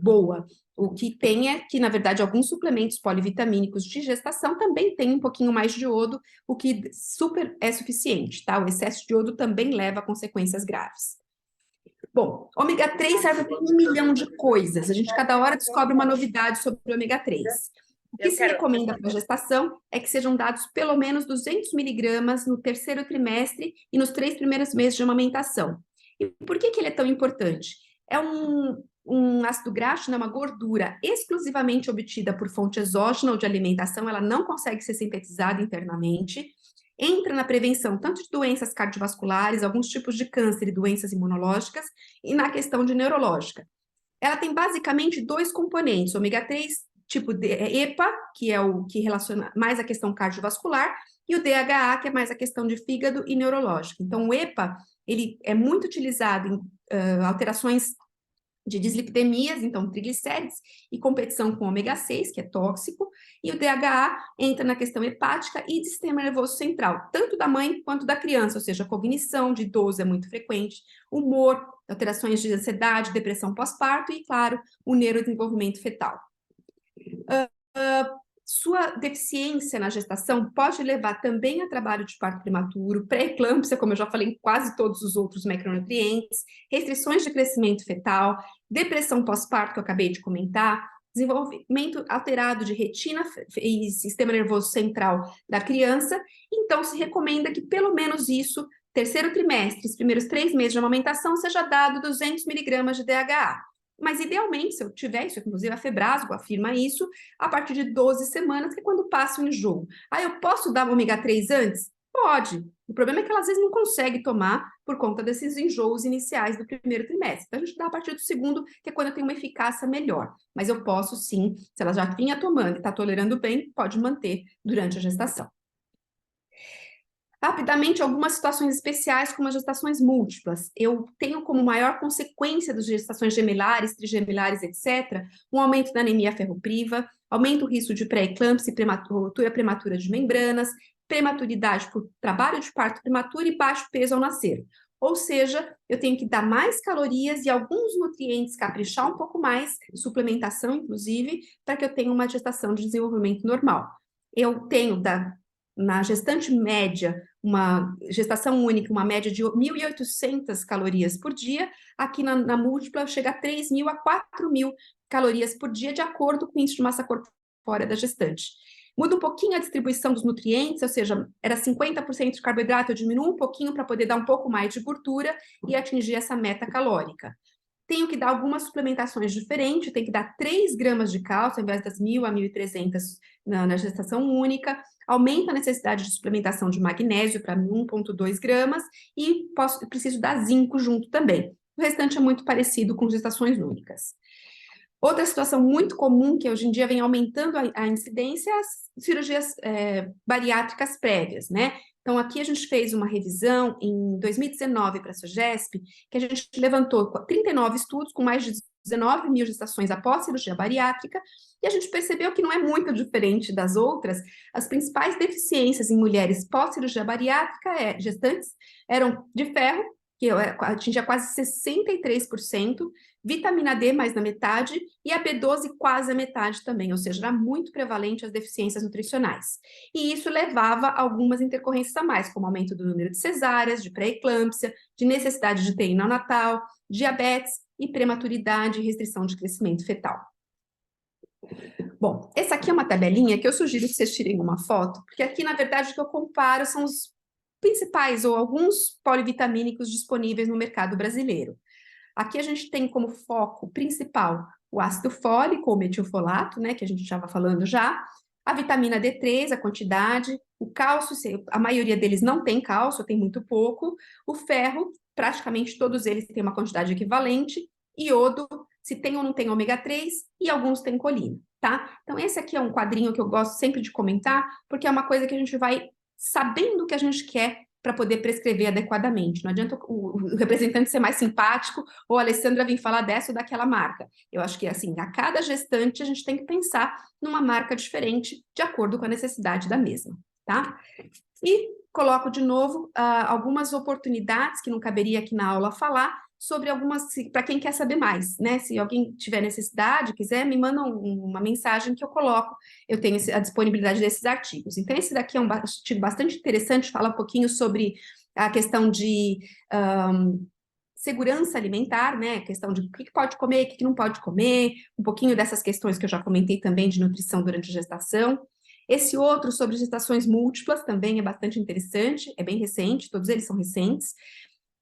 boa. O que tem é que, na verdade, alguns suplementos polivitamínicos de gestação também têm um pouquinho mais de iodo, o que super é suficiente, tá? O excesso de iodo também leva a consequências graves. Bom, ômega 3 serve para 1 milhão de coisas. A gente cada hora descobre uma novidade sobre o ômega 3. O que se recomenda para a gestação é que sejam dados pelo menos 200 miligramas no terceiro trimestre e nos 3 primeiros meses de amamentação. E por que ele é tão importante? É um ácido graxo, né, uma gordura exclusivamente obtida por fonte exógena ou de alimentação, ela não consegue ser sintetizada internamente, entra na prevenção tanto de doenças cardiovasculares, alguns tipos de câncer e doenças imunológicas, e na questão de neurológica. Ela tem basicamente 2 componentes, ômega 3, tipo EPA, que é o que relaciona mais a questão cardiovascular, e o DHA, que é mais a questão de fígado e neurológica. Então, o EPA, ele é muito utilizado em alterações de dislipidemias, então triglicérides, e competição com ômega 6, que é tóxico, e o DHA entra na questão hepática e de sistema nervoso central, tanto da mãe quanto da criança, ou seja, a cognição de idoso é muito frequente, humor, alterações de ansiedade, depressão pós-parto e, claro, o neurodesenvolvimento fetal. Sua deficiência na gestação pode levar também a trabalho de parto prematuro, pré-eclâmpsia, como eu já falei, em quase todos os outros macronutrientes, restrições de crescimento fetal, depressão pós-parto, que eu acabei de comentar, desenvolvimento alterado de retina e sistema nervoso central da criança. Então, se recomenda que pelo menos isso, terceiro trimestre, os primeiros 3 meses de amamentação, seja dado 200 miligramas de DHA. Mas, idealmente, se eu tiver isso, inclusive a Febrasgo afirma isso, a partir de 12 semanas, que é quando passa o enjoo. Ah, eu posso dar ômega 3 antes? Pode. O problema é que ela, às vezes, não consegue tomar por conta desses enjoos iniciais do primeiro trimestre. Então, a gente dá a partir do segundo, que é quando eu tenho uma eficácia melhor. Mas eu posso, sim, se ela já vinha tomando e está tolerando bem, pode manter durante a gestação. Rapidamente, algumas situações especiais, como as gestações múltiplas. Eu tenho como maior consequência das gestações gemelares, trigemelares, etc., um aumento da anemia ferropriva, aumento do risco de pré-eclâmpsia e ruptura prematura de membranas, prematuridade por trabalho de parto prematuro e baixo peso ao nascer. Ou seja, eu tenho que dar mais calorias e alguns nutrientes, caprichar um pouco mais, suplementação, inclusive, para que eu tenha uma gestação de desenvolvimento normal. Eu tenho na gestante média, uma gestação única, uma média de 1.800 calorias por dia, aqui na múltipla chega a 3.000 a 4.000 calorias por dia, de acordo com o índice de massa corpórea da gestante. Muda um pouquinho a distribuição dos nutrientes, ou seja, era 50% de carboidrato, eu diminuo um pouquinho para poder dar um pouco mais de gordura e atingir essa meta calórica. Tenho que dar algumas suplementações diferentes, tem que dar 3 gramas de cálcio, ao invés das 1.000 a 1.300 na gestação única, aumenta a necessidade de suplementação de magnésio para 1,2 gramas e preciso dar zinco junto também. O restante é muito parecido com gestações únicas. Outra situação muito comum, que hoje em dia vem aumentando a incidência, é as cirurgias bariátricas prévias, né? Então, aqui a gente fez uma revisão em 2019 para a SOGESP, que a gente levantou 39 estudos com mais de 19.000 gestações após cirurgia bariátrica, e a gente percebeu que não é muito diferente das outras. As principais deficiências em mulheres pós-cirurgia bariátrica gestantes eram de ferro, que atingia quase 63%, vitamina D mais da metade, e a B12 quase a metade também, ou seja, era muito prevalente as deficiências nutricionais. E isso levava a algumas intercorrências a mais, como aumento do número de cesáreas, de pré-eclâmpsia, de necessidade de UTI neonatal, diabetes e prematuridade e restrição de crescimento fetal. Bom, essa aqui é uma tabelinha que eu sugiro que vocês tirem uma foto, porque aqui, na verdade, o que eu comparo são os principais ou alguns polivitamínicos disponíveis no mercado brasileiro. Aqui a gente tem como foco principal o ácido fólico ou metilfolato, né, que a gente estava falando já, a vitamina D3, a quantidade, o cálcio, a maioria deles não tem cálcio, tem muito pouco, o ferro, praticamente todos eles têm uma quantidade equivalente, iodo, se tem ou não tem ômega 3, e alguns têm colina, tá? Então esse aqui é um quadrinho que eu gosto sempre de comentar, porque é uma coisa que a gente vai sabendo o que a gente quer para poder prescrever adequadamente. Não adianta o representante ser mais simpático ou a Alessandra vir falar dessa ou daquela marca. Eu acho que, assim, a cada gestante a gente tem que pensar numa marca diferente de acordo com a necessidade da mesma, tá? E coloco de novo algumas oportunidades que não caberia aqui na aula falar sobre algumas, para quem quer saber mais, né? Se alguém tiver necessidade, quiser, me manda uma mensagem que eu coloco. Eu tenho a disponibilidade desses artigos. Então, esse daqui é um artigo bastante interessante, fala um pouquinho sobre a questão de segurança alimentar, né? A questão de o que pode comer, o que não pode comer, um pouquinho dessas questões que eu já comentei também de nutrição durante a gestação. Esse outro sobre gestações múltiplas também é bastante interessante, é bem recente, todos eles são recentes.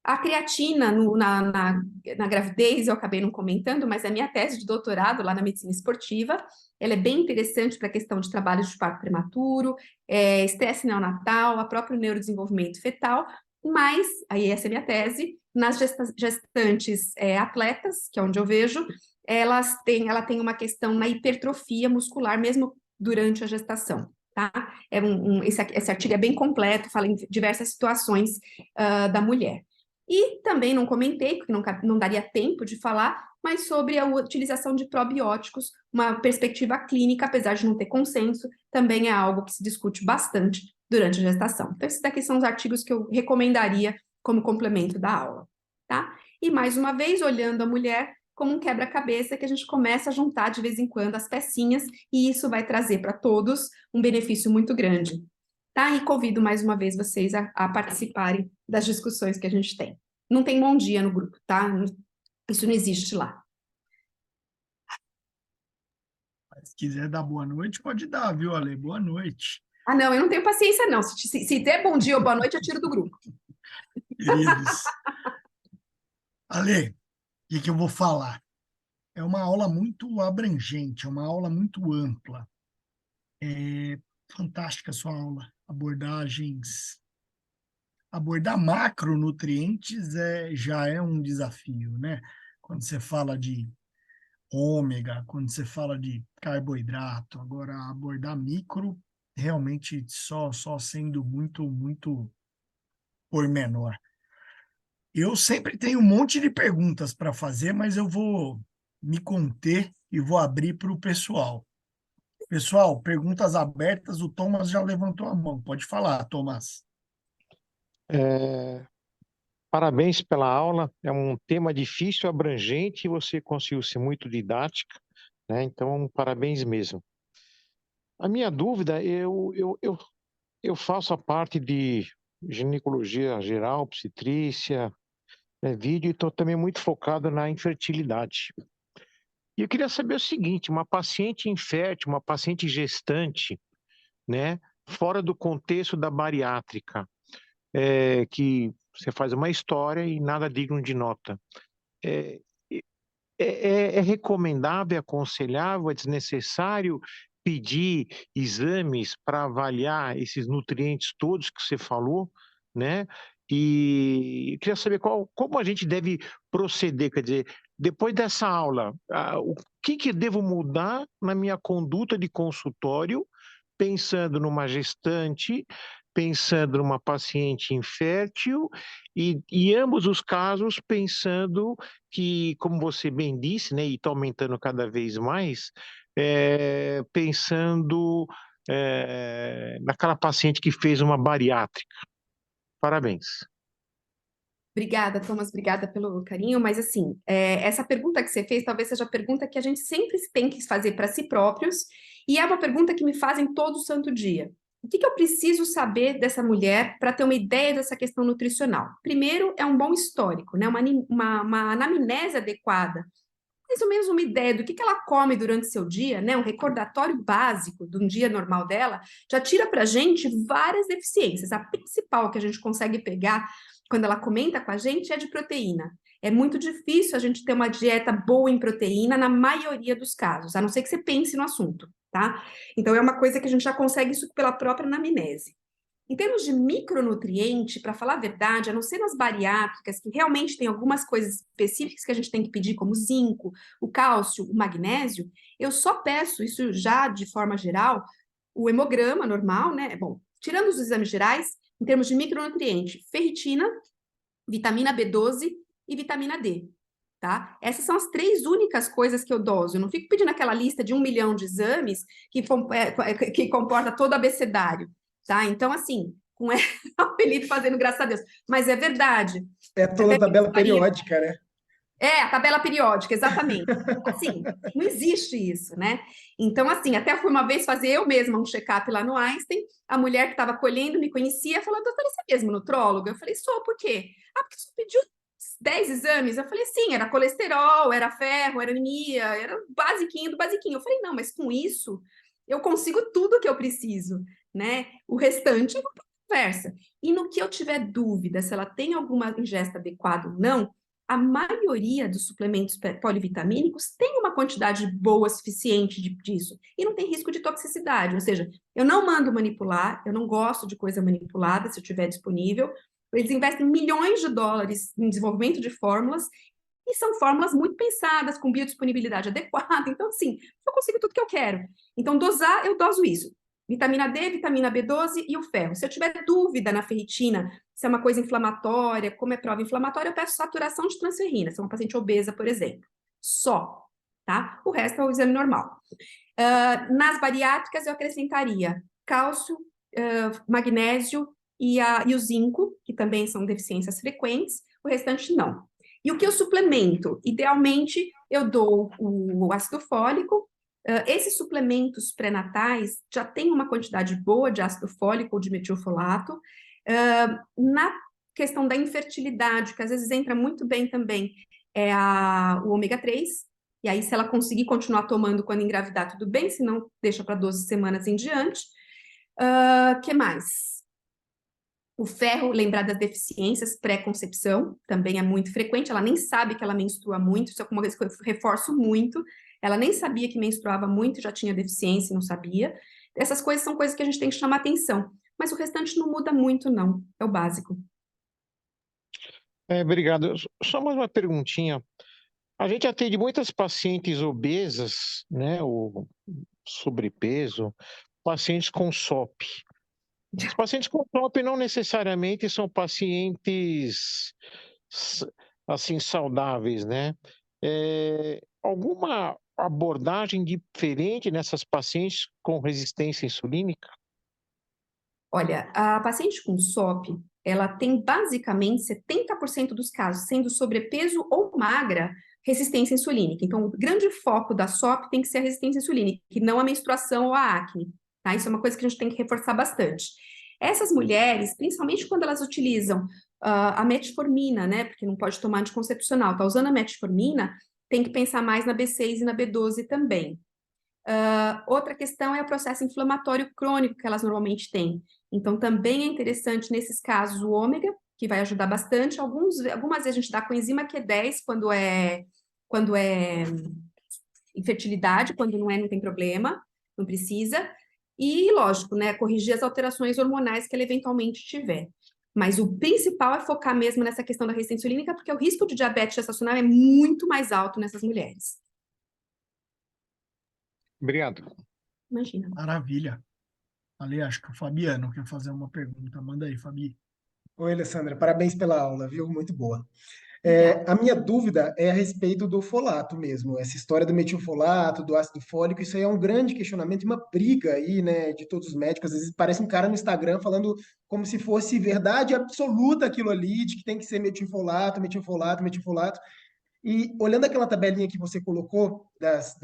A creatina na gravidez eu acabei não comentando, mas é a minha tese de doutorado lá na medicina esportiva. Ela é bem interessante para a questão de trabalho de parto prematuro, estresse neonatal, a próprio neurodesenvolvimento fetal, mas, aí essa é a minha tese, nas gestantes atletas, que é onde eu vejo, ela tem uma questão na hipertrofia muscular, mesmo durante a gestação. Tá? Esse artigo é bem completo, fala em diversas situações da mulher. E também não comentei, porque não daria tempo de falar, mas sobre a utilização de probióticos, uma perspectiva clínica, apesar de não ter consenso, também é algo que se discute bastante durante a gestação. Então, esses daqui são os artigos que eu recomendaria como complemento da aula, tá? E, mais uma vez, olhando a mulher como um quebra-cabeça que a gente começa a juntar de vez em quando as pecinhas, e isso vai trazer para todos um benefício muito grande. Tá? E convido mais uma vez vocês a participarem das discussões que a gente tem. Não tem bom dia no grupo, tá? Isso não existe lá. Se quiser dar boa noite, pode dar, viu, Ale? Boa noite. Ah, não, eu não tenho paciência, não. Se der bom dia ou boa noite, eu tiro do grupo. Queridos. Ale, o que eu vou falar? É uma aula muito abrangente, é uma aula muito ampla. É fantástica a sua aula. Abordar macronutrientes já é um desafio, né? Quando você fala de ômega, quando você fala de carboidrato, agora abordar micro, realmente só sendo muito pormenor. Eu sempre tenho um monte de perguntas para fazer, mas eu vou me conter e vou abrir para o pessoal. Pessoal, perguntas abertas, o Thomas já levantou a mão. Pode falar, Thomas. Parabéns pela aula, é um tema difícil, abrangente, e você conseguiu ser muito didática, né? Então, parabéns mesmo. A minha dúvida, eu faço a parte de ginecologia geral, obstetrícia, vídeo, e estou também muito focado na infertilidade. E eu queria saber o seguinte, uma paciente infértil, uma paciente gestante, né, fora do contexto da bariátrica, que você faz uma história e nada digno de nota. É recomendável, é aconselhável, é desnecessário pedir exames para avaliar esses nutrientes todos que você falou, né? E eu queria saber como a gente deve proceder, quer dizer, depois dessa aula, o que devo mudar na minha conduta de consultório, pensando numa gestante, pensando numa paciente infértil, e ambos os casos pensando que, como você bem disse, né, e está aumentando cada vez mais, pensando naquela paciente que fez uma bariátrica. Parabéns. Obrigada, Thomas, obrigada pelo carinho, mas assim, essa pergunta que você fez talvez seja a pergunta que a gente sempre tem que fazer para si próprios, e é uma pergunta que me fazem todo santo dia. O que eu preciso saber dessa mulher para ter uma ideia dessa questão nutricional? Primeiro, é um bom histórico, né? Uma anamnese adequada mais ou menos uma ideia do que ela come durante seu dia, né? Um recordatório básico de um dia normal dela, já tira para a gente várias deficiências. A principal que a gente consegue pegar quando ela comenta com a gente é de proteína. É muito difícil a gente ter uma dieta boa em proteína na maioria dos casos, a não ser que você pense no assunto, tá? Então é uma coisa que a gente já consegue isso pela própria anamnese. Em termos de micronutriente, para falar a verdade, a não ser nas bariátricas, que realmente tem algumas coisas específicas que a gente tem que pedir, como o zinco, o cálcio, o magnésio, eu só peço, isso já de forma geral, o hemograma normal, né? Bom, tirando os exames gerais, em termos de micronutriente, ferritina, vitamina B12 e vitamina D, tá? Essas são as 3 únicas coisas que eu doso. Eu não fico pedindo aquela lista de 1 milhão de exames que comporta todo o abecedário, tá? Então, assim, com o apelido fazendo graças a Deus. Mas é verdade. É toda a tabela periódica, né? É, a tabela periódica, exatamente. Assim, não existe isso, né? Então, assim, até fui uma vez fazer eu mesma um check-up lá no Einstein, a mulher que estava colhendo me conhecia, falou, doutora, você é mesmo nutróloga? Eu falei, sou, por quê? Ah, porque você pediu 10 exames? Eu falei, sim, era colesterol, era ferro, era anemia, era basiquinho do basiquinho. Eu falei, não, mas com isso eu consigo tudo que eu preciso, né? O restante é uma conversa. E no que eu tiver dúvida se ela tem alguma ingesta adequada ou não, a maioria dos suplementos polivitamínicos tem uma quantidade boa suficiente disso e não tem risco de toxicidade, ou seja, eu não mando manipular, eu não gosto de coisa manipulada se eu tiver disponível. Eles investem milhões de dólares em desenvolvimento de fórmulas e são fórmulas muito pensadas, com biodisponibilidade adequada. Então, assim, eu consigo tudo que eu quero. Então, dosar, eu doso isso. Vitamina D, vitamina B12 e o ferro. Se eu tiver dúvida na ferritina, se é uma coisa inflamatória, como é prova inflamatória, eu peço saturação de transferrina, se é uma paciente obesa, por exemplo. Só, tá? O resto é o exame normal. Nas bariátricas, eu acrescentaria cálcio, magnésio e o zinco, que também são deficiências frequentes, o restante não. E o que eu suplemento? Idealmente, eu dou o ácido fólico. Esses suplementos pré-natais já têm uma quantidade boa de ácido fólico ou de metilfolato. Na questão da infertilidade, que às vezes entra muito bem também, é o ômega 3, e aí se ela conseguir continuar tomando quando engravidar, tudo bem, se não, deixa para 12 semanas em diante. Que mais? O ferro, lembrar das deficiências pré-concepção, também é muito frequente, ela nem sabe que ela menstrua muito, isso é uma coisa que eu reforço muito, ela nem sabia que menstruava muito, já tinha deficiência e não sabia. Essas coisas são coisas que a gente tem que chamar atenção, mas o restante não muda muito, não, é o básico. Obrigado. Só mais uma perguntinha. A gente atende muitas pacientes obesas, né, ou sobrepeso, pacientes com SOP. Os pacientes com SOP não necessariamente são pacientes assim saudáveis, né? Alguma abordagem diferente nessas pacientes com resistência insulínica? Olha, a paciente com SOP, ela tem basicamente 70% dos casos, sendo sobrepeso ou magra, resistência insulínica. Então, o grande foco da SOP tem que ser a resistência insulínica, e não a menstruação ou a acne, tá? Isso é uma coisa que a gente tem que reforçar bastante. Essas mulheres, principalmente quando elas utilizam a metformina, né? Porque não pode tomar anticoncepcional, tá usando a metformina, tem que pensar mais na B6 e na B12 também. Outra questão é o processo inflamatório crônico que elas normalmente têm. Então, também é interessante, nesses casos, o ômega, que vai ajudar bastante. Algumas vezes a gente dá coenzima Q10 quando é infertilidade, quando não é, não tem problema, não precisa. E, lógico, né, corrigir as alterações hormonais que ela eventualmente tiver. Mas o principal é focar mesmo nessa questão da resistência insulínica, porque o risco de diabetes gestacional é muito mais alto nessas mulheres. Obrigado. Imagina. Maravilha. Ali, acho que o Fabiano quer fazer uma pergunta. Manda aí, Fabi. Oi, Alessandra, parabéns pela aula, viu? Muito boa. Obrigada. A minha dúvida é a respeito do folato mesmo. Essa história do metilfolato, do ácido fólico, isso aí é um grande questionamento, uma briga aí, né, de todos os médicos. Às vezes parece um cara no Instagram falando como se fosse verdade absoluta aquilo ali, de que tem que ser metilfolato, metilfolato, metilfolato. E olhando aquela tabelinha que você colocou das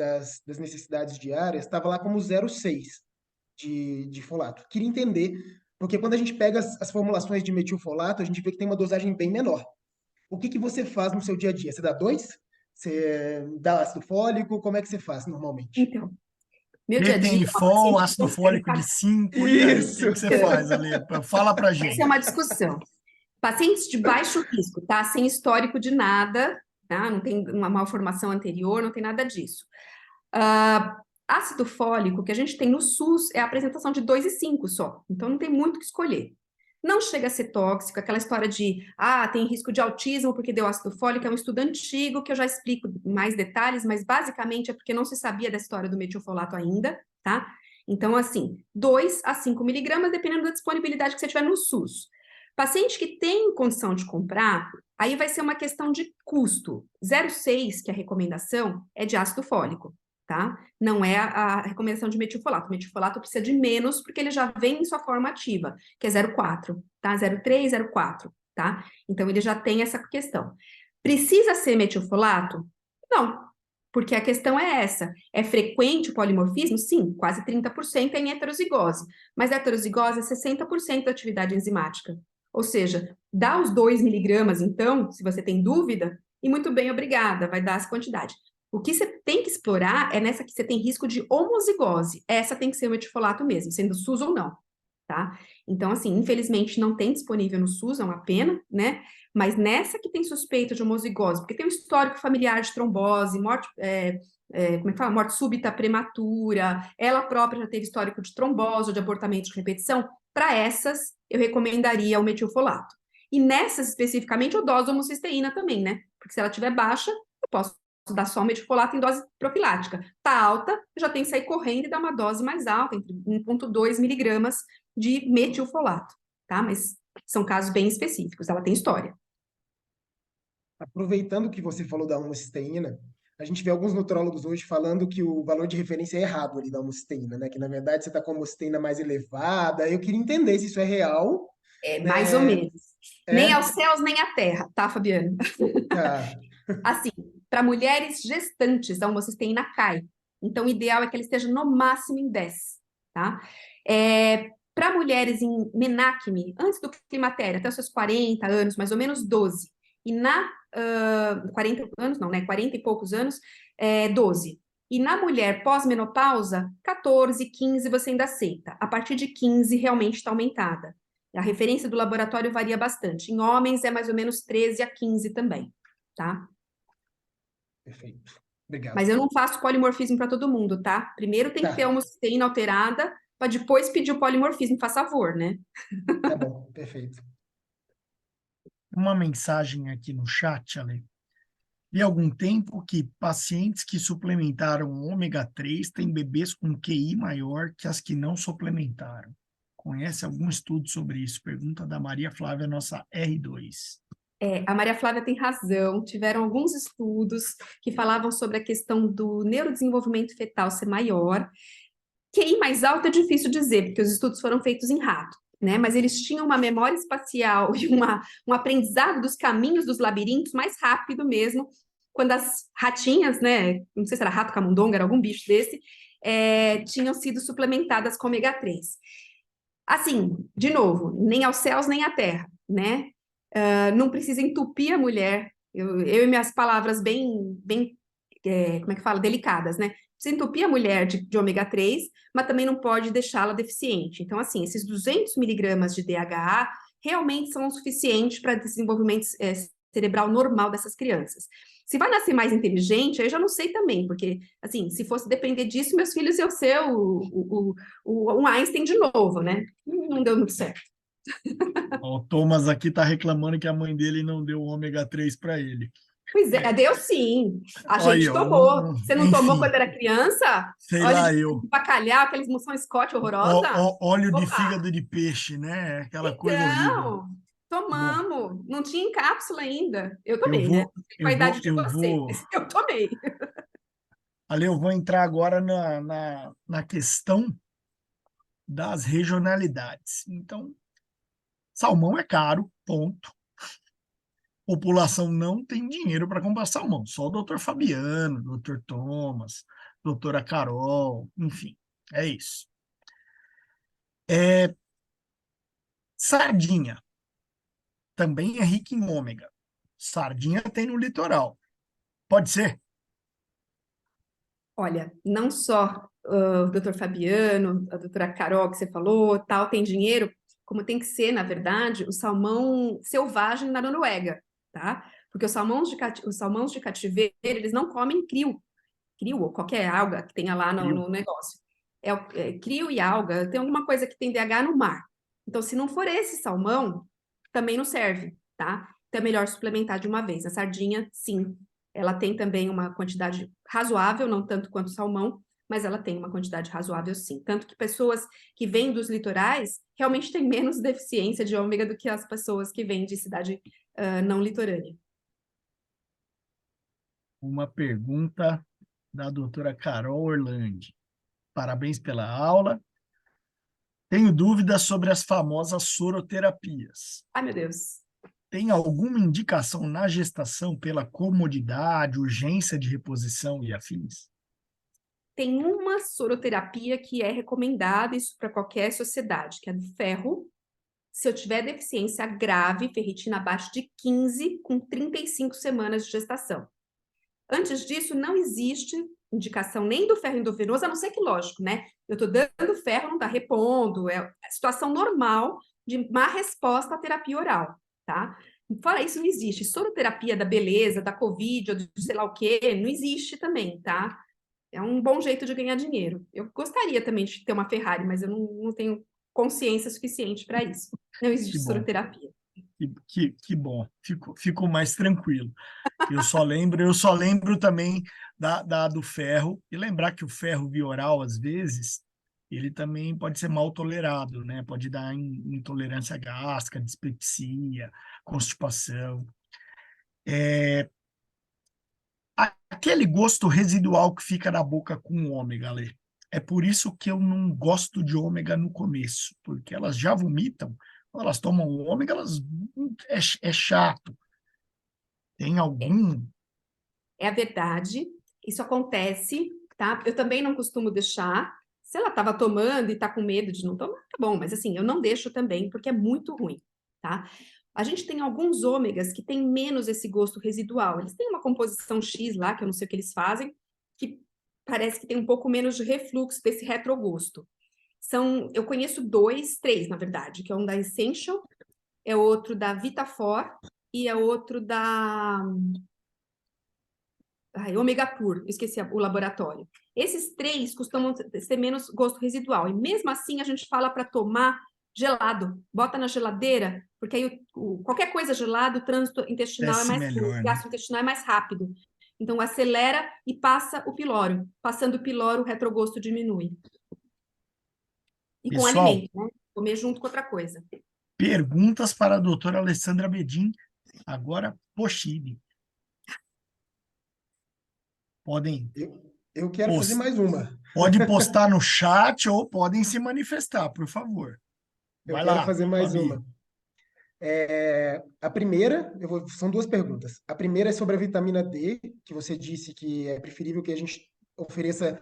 necessidades diárias, estava lá como 0,6 de folato. Queria entender, porque quando a gente pega as formulações de metilfolato, a gente vê que tem uma dosagem bem menor. O que você faz no seu dia a dia? Você dá 2? Você dá ácido fólico? Como é que você faz normalmente? Então, meu dia a dia, uma Metenifol, paciente ácido fólico de 5, e aí? O que Isso! que você faz, Ale? Fala pra essa é gente. uma discussão. Pacientes de baixo risco, tá? Sem histórico de nada, tá? Não tem uma malformação anterior, não tem nada disso. Ácido fólico que a gente tem no SUS é a apresentação de 2 e 5 só, então não tem muito o que escolher. Não chega a ser tóxico, aquela história de, tem risco de autismo porque deu ácido fólico, é um estudo antigo que eu já explico mais detalhes, mas basicamente é porque não se sabia da história do metilfolato ainda, tá? Então, assim, 2 a 5 miligramas, dependendo da disponibilidade que você tiver no SUS. Paciente que tem condição de comprar, aí vai ser uma questão de custo. 0,6, que é a recomendação, é de ácido fólico, tá? Não é a recomendação de metilfolato. O metilfolato precisa de menos, porque ele já vem em sua forma ativa, que é 0,4, tá? 0,3, 0,4, tá? Então, ele já tem essa questão. Precisa ser metilfolato? Não, porque a questão é essa. É frequente o polimorfismo? Sim, quase 30% é em heterozigose. Mas a heterozigose é 60% da atividade enzimática. Ou seja, dá os 2 miligramas, então, se você tem dúvida, e muito bem, obrigada, vai dar essa quantidade. O que você tem que explorar é nessa que você tem risco de homozigose. Essa tem que ser o metilfolato mesmo, sendo SUS ou não, tá? Então, assim, infelizmente não tem disponível no SUS, é uma pena, né? Mas nessa que tem suspeita de homozigose, porque tem um histórico familiar de trombose, morte, como é que fala? Morte súbita prematura, ela própria já teve histórico de trombose ou de abortamento de repetição, para essas eu recomendaria o metilfolato. E nessas especificamente eu doso homocisteína também, né? Porque se ela estiver baixa, eu posso dar só metilfolato em dose profilática. Tá alta, eu já tenho que sair correndo e dar uma dose mais alta, entre 1,2 miligramas de metilfolato, tá? Mas são casos bem específicos, ela tem história. Aproveitando que você falou da homocisteína, a gente vê alguns nutrólogos hoje falando que o valor de referência é errado ali da homocisteína, né? Que na verdade você está com a homocisteína mais elevada. Eu queria entender se isso é real, É, mais ou né? menos. Nem É? aos céus, nem à terra, tá, Fabiano? Tá. Assim, para mulheres gestantes, a homocisteína cai. Então, o ideal é que ela esteja no máximo em 10, tá? Para mulheres em menacme, antes do climatério, até os seus 40 anos, mais ou menos 12. E 40 anos, não, né? 40 e poucos anos, 12. E na mulher pós-menopausa, 14, 15 você ainda aceita. A partir de 15 realmente está aumentada. A referência do laboratório varia bastante. Em homens é mais ou menos 13 a 15 também, tá? Perfeito. Obrigado. Mas eu não faço polimorfismo para todo mundo, tá? Primeiro tem que ter a Tá, homocisteína alterada para depois pedir o polimorfismo, faz favor, né? tá bom, perfeito. Uma mensagem aqui no chat, Ale. E algum tempo que pacientes que suplementaram ômega 3 têm bebês com QI maior que as que não suplementaram. Conhece algum estudo sobre isso? Pergunta da Maria Flávia, nossa R2. A Maria Flávia tem razão. Tiveram alguns estudos que falavam sobre a questão do neurodesenvolvimento fetal ser maior. QI mais alto é difícil dizer, porque os estudos foram feitos em rato, né? Mas eles tinham uma memória espacial e um aprendizado dos caminhos dos labirintos mais rápido mesmo, quando as ratinhas, né? Não sei se era rato camundonga, era algum bicho desse, tinham sido suplementadas com ômega 3. Assim, de novo, nem aos céus nem à terra, né? Não precisa entupir a mulher. Eu e minhas palavras bem, como é que fala? Delicadas, né? Precisa entupir a mulher de ômega 3, mas também não pode deixá-la deficiente. Então, assim, esses 200 miligramas de DHA realmente são o suficiente para desenvolvimento cerebral normal dessas crianças. Se vai nascer mais inteligente, aí eu já não sei também, porque, assim, se fosse depender disso, meus filhos iam ser um Einstein de novo, né? Não deu muito certo. O Thomas aqui está reclamando que a mãe dele não deu ômega 3 para ele. Pois é, deu sim. A Olha aí, gente tomou. Você não tomou enfim, quando era criança? sei Óleo lá de eu. bacalhau, aquela emulsão Scott horrorosa? Óleo de Opa! fígado de peixe, né? Aquela coisa horrível. Então, Bom, tomamos. Não tinha em cápsula ainda. Eu eu tomei, né? vou, Não sei com eu a vou, idade de eu vocês. vou, Eu tomei. Ale, eu vou entrar agora na questão das regionalidades. Então, salmão é caro, ponto. População não tem dinheiro para comprar salmão. Só o doutor Fabiano, doutor Thomas, doutora Carol, enfim, é isso. Sardinha também é rica em ômega. Sardinha tem no litoral. Pode ser? Olha, não só o doutor Fabiano, a doutora Carol que você falou, tal, tem dinheiro, como tem que ser, na verdade, o salmão selvagem na Noruega, tá? Porque os salmões de cativeiro, eles não comem krill, ou qualquer alga que tenha lá no negócio. Krill e alga, tem alguma coisa que tem DH no mar. Então, se não for esse salmão, também não serve, tá? Então, é melhor suplementar de uma vez. A sardinha, sim, ela tem também uma quantidade razoável, não tanto quanto o salmão, mas ela tem uma quantidade razoável, sim. Tanto que pessoas que vêm dos litorais realmente têm menos deficiência de ômega do que as pessoas que vêm de cidade não litorânea. Uma pergunta da doutora Carol Orlandi. Parabéns pela aula. Tenho dúvidas sobre as famosas soroterapias. Ai, meu Deus. Tem alguma indicação na gestação pela comodidade, urgência de reposição e afins? Tem uma soroterapia que é recomendada isso para qualquer sociedade, que é do ferro. Se eu tiver deficiência grave, ferritina abaixo de 15, com 35 semanas de gestação. Antes disso, não existe indicação nem do ferro endovenoso, a não ser que, lógico, né? Eu estou dando ferro, não está repondo, é a situação normal de má resposta à terapia oral, tá? Fora isso, não existe. Soroterapia da beleza, da Covid, ou de sei lá o quê, não existe também, tá? É um bom jeito de ganhar dinheiro. Eu gostaria também de ter uma Ferrari, mas eu não tenho consciência suficiente para isso. Não Que existe bom, soroterapia. que bom. Fico mais tranquilo. Eu só lembro também do ferro, e lembrar que o ferro via oral, às vezes, ele também pode ser mal tolerado, né? Pode dar intolerância gástrica, dispepsia, constipação. Aquele gosto residual que fica na boca com o ômega, Lê. É por isso que eu não gosto de ômega no começo, porque elas já vomitam, quando elas tomam ômega, é chato. Tem algum? É a verdade, isso acontece, tá? Eu também não costumo deixar. Se ela estava tomando e está com medo de não tomar, tá bom, mas assim, eu não deixo também, porque é muito ruim, tá? A gente tem alguns ômegas que têm menos esse gosto residual. Eles têm uma composição X lá, que eu não sei o que eles fazem, que parece que tem um pouco menos de refluxo desse retrogosto. Eu conheço três, na verdade, que é um da Essential, é outro da Vitafor e é outro da Omega Pur, eu esqueci o laboratório. Esses três costumam ter menos gosto residual. E mesmo assim, a gente fala para tomar gelado. Bota na geladeira, porque aí qualquer coisa gelada, o trânsito intestinal Desce melhor, o né? gastrointestinal é mais rápido. Então, acelera e passa o pilório. Passando o pilório, o retrogosto diminui. E com Pessoal, alimento, né? Comer junto com outra coisa. perguntas para a doutora Alessandra Bedin, agora Pochini. Podem Eu quero fazer mais uma. pode postar no chat ou podem se manifestar, por favor. Eu Vai quero lá, fazer mais Fabi. uma. A primeira, são duas perguntas. A primeira é sobre a vitamina D, que você disse que é preferível que a gente ofereça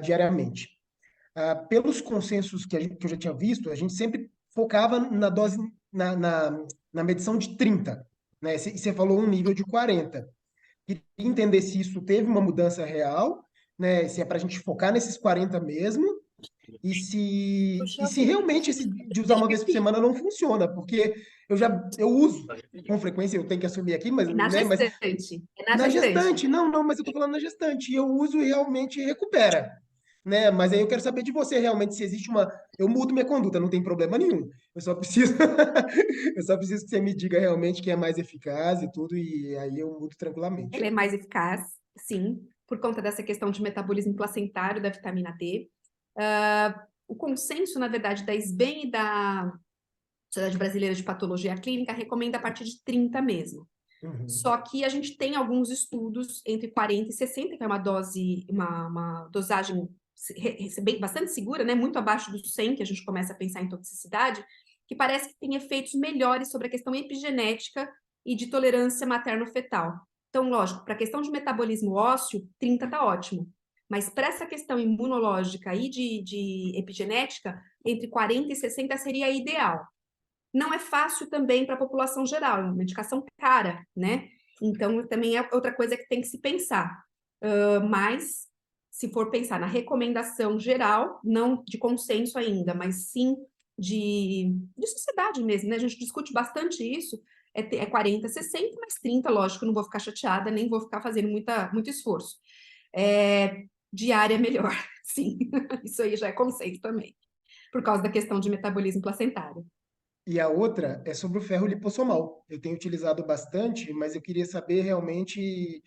diariamente. Pelos consensos que eu já tinha visto, a gente sempre focava na dose, na medição de 30, né? E você falou um nível de 40. Queria entender se isso teve uma mudança real, né? Se é para a gente focar nesses 40 mesmo, e se realmente esse de usar uma vez por semana não funciona, porque eu uso com frequência, eu tenho que assumir aqui, mas, É na né, mas gestante. É na na gestante. gestante, não, mas eu tô falando na gestante, e eu uso e realmente recupera, né? Mas aí eu quero saber de você realmente se existe eu mudo minha conduta, não tem problema nenhum. Eu só preciso eu só preciso que você me diga realmente que é mais eficaz e tudo, e aí eu mudo tranquilamente. Ele é mais eficaz, sim, por conta dessa questão de metabolismo placentário da vitamina D. O consenso, na verdade, da SBEM e da Sociedade Brasileira de Patologia Clínica recomenda a partir de 30 mesmo. Uhum. Só que a gente tem alguns estudos entre 40 e 60, que é uma dosagem bastante segura, né? Muito abaixo do 100, que a gente começa a pensar em toxicidade, que parece que tem efeitos melhores sobre a questão epigenética e de tolerância materno-fetal. Então, lógico, para a questão de metabolismo ósseo, 30 está ótimo. Mas para essa questão imunológica e de epigenética, entre 40 e 60 seria ideal. Não é fácil também para a população geral, é uma medicação cara, né? Então, também é outra coisa que tem que se pensar. Mas, se for pensar na recomendação geral, não de consenso ainda, mas sim de sociedade mesmo, né? A gente discute bastante isso, é 40, 60, mas 30, lógico, não vou ficar chateada, nem vou ficar fazendo muito esforço. Diária é melhor, sim. Isso aí já é conceito também, por causa da questão de metabolismo placentário. E a outra é sobre o ferro lipossomal. Eu tenho utilizado bastante, mas eu queria saber realmente,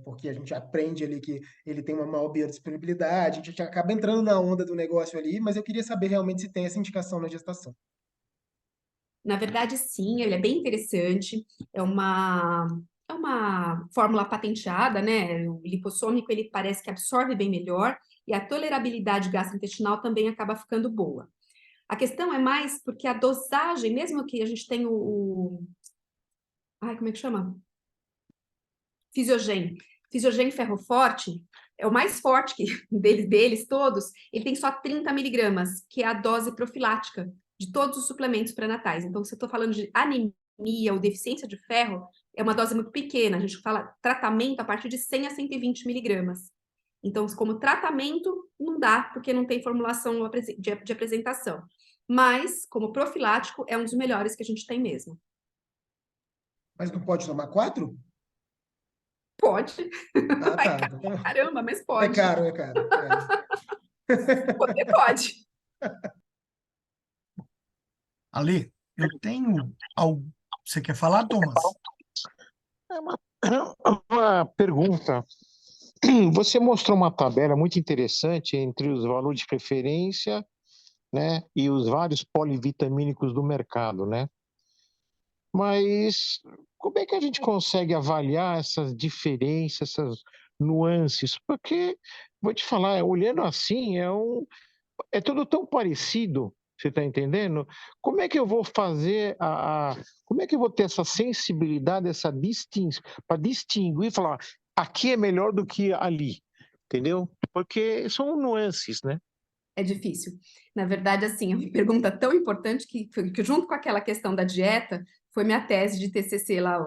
porque a gente aprende ali que ele tem uma maior biodisponibilidade, a gente acaba entrando na onda do negócio ali, mas eu queria saber realmente se tem essa indicação na gestação. Na verdade, sim, ele é bem interessante. É uma fórmula patenteada, né? O lipossômico, ele parece que absorve bem melhor e a tolerabilidade gastrointestinal também acaba ficando boa. A questão é mais porque a dosagem, mesmo que a gente tenha Ai, como é que chama? Fisiogen. Fisiogen ferro forte é o mais forte deles todos. Ele tem só 30 miligramas, que é a dose profilática de todos os suplementos pré-natais. Então, se eu estou falando de anemia ou deficiência de ferro, é uma dose muito pequena. A gente fala tratamento a partir de 100 a 120 miligramas. Então, como tratamento, não dá, porque não tem formulação de apresentação. Mas, como profilático, é um dos melhores que a gente tem mesmo. Mas não pode tomar 4? Pode. Ah, Ai, tá. Então, caramba, mas é pode. caro, é caro. Poder pode. Ali, eu tenho algo. Você quer falar, Thomas? É uma, uma pergunta. Você mostrou uma tabela muito interessante entre os valores de referência, né, e os vários polivitamínicos do mercado, né? Mas como é que a gente consegue avaliar essas diferenças, essas nuances? Porque, vou te falar, olhando assim, é tudo tão parecido, você está entendendo? Como é que eu vou fazer como é que eu vou ter essa sensibilidade, essa distinção, para distinguir e falar, aqui é melhor do que ali, entendeu? Porque são nuances, né? É difícil. Na verdade, assim, é uma pergunta tão importante que junto com aquela questão da dieta, foi minha tese de TCC lá,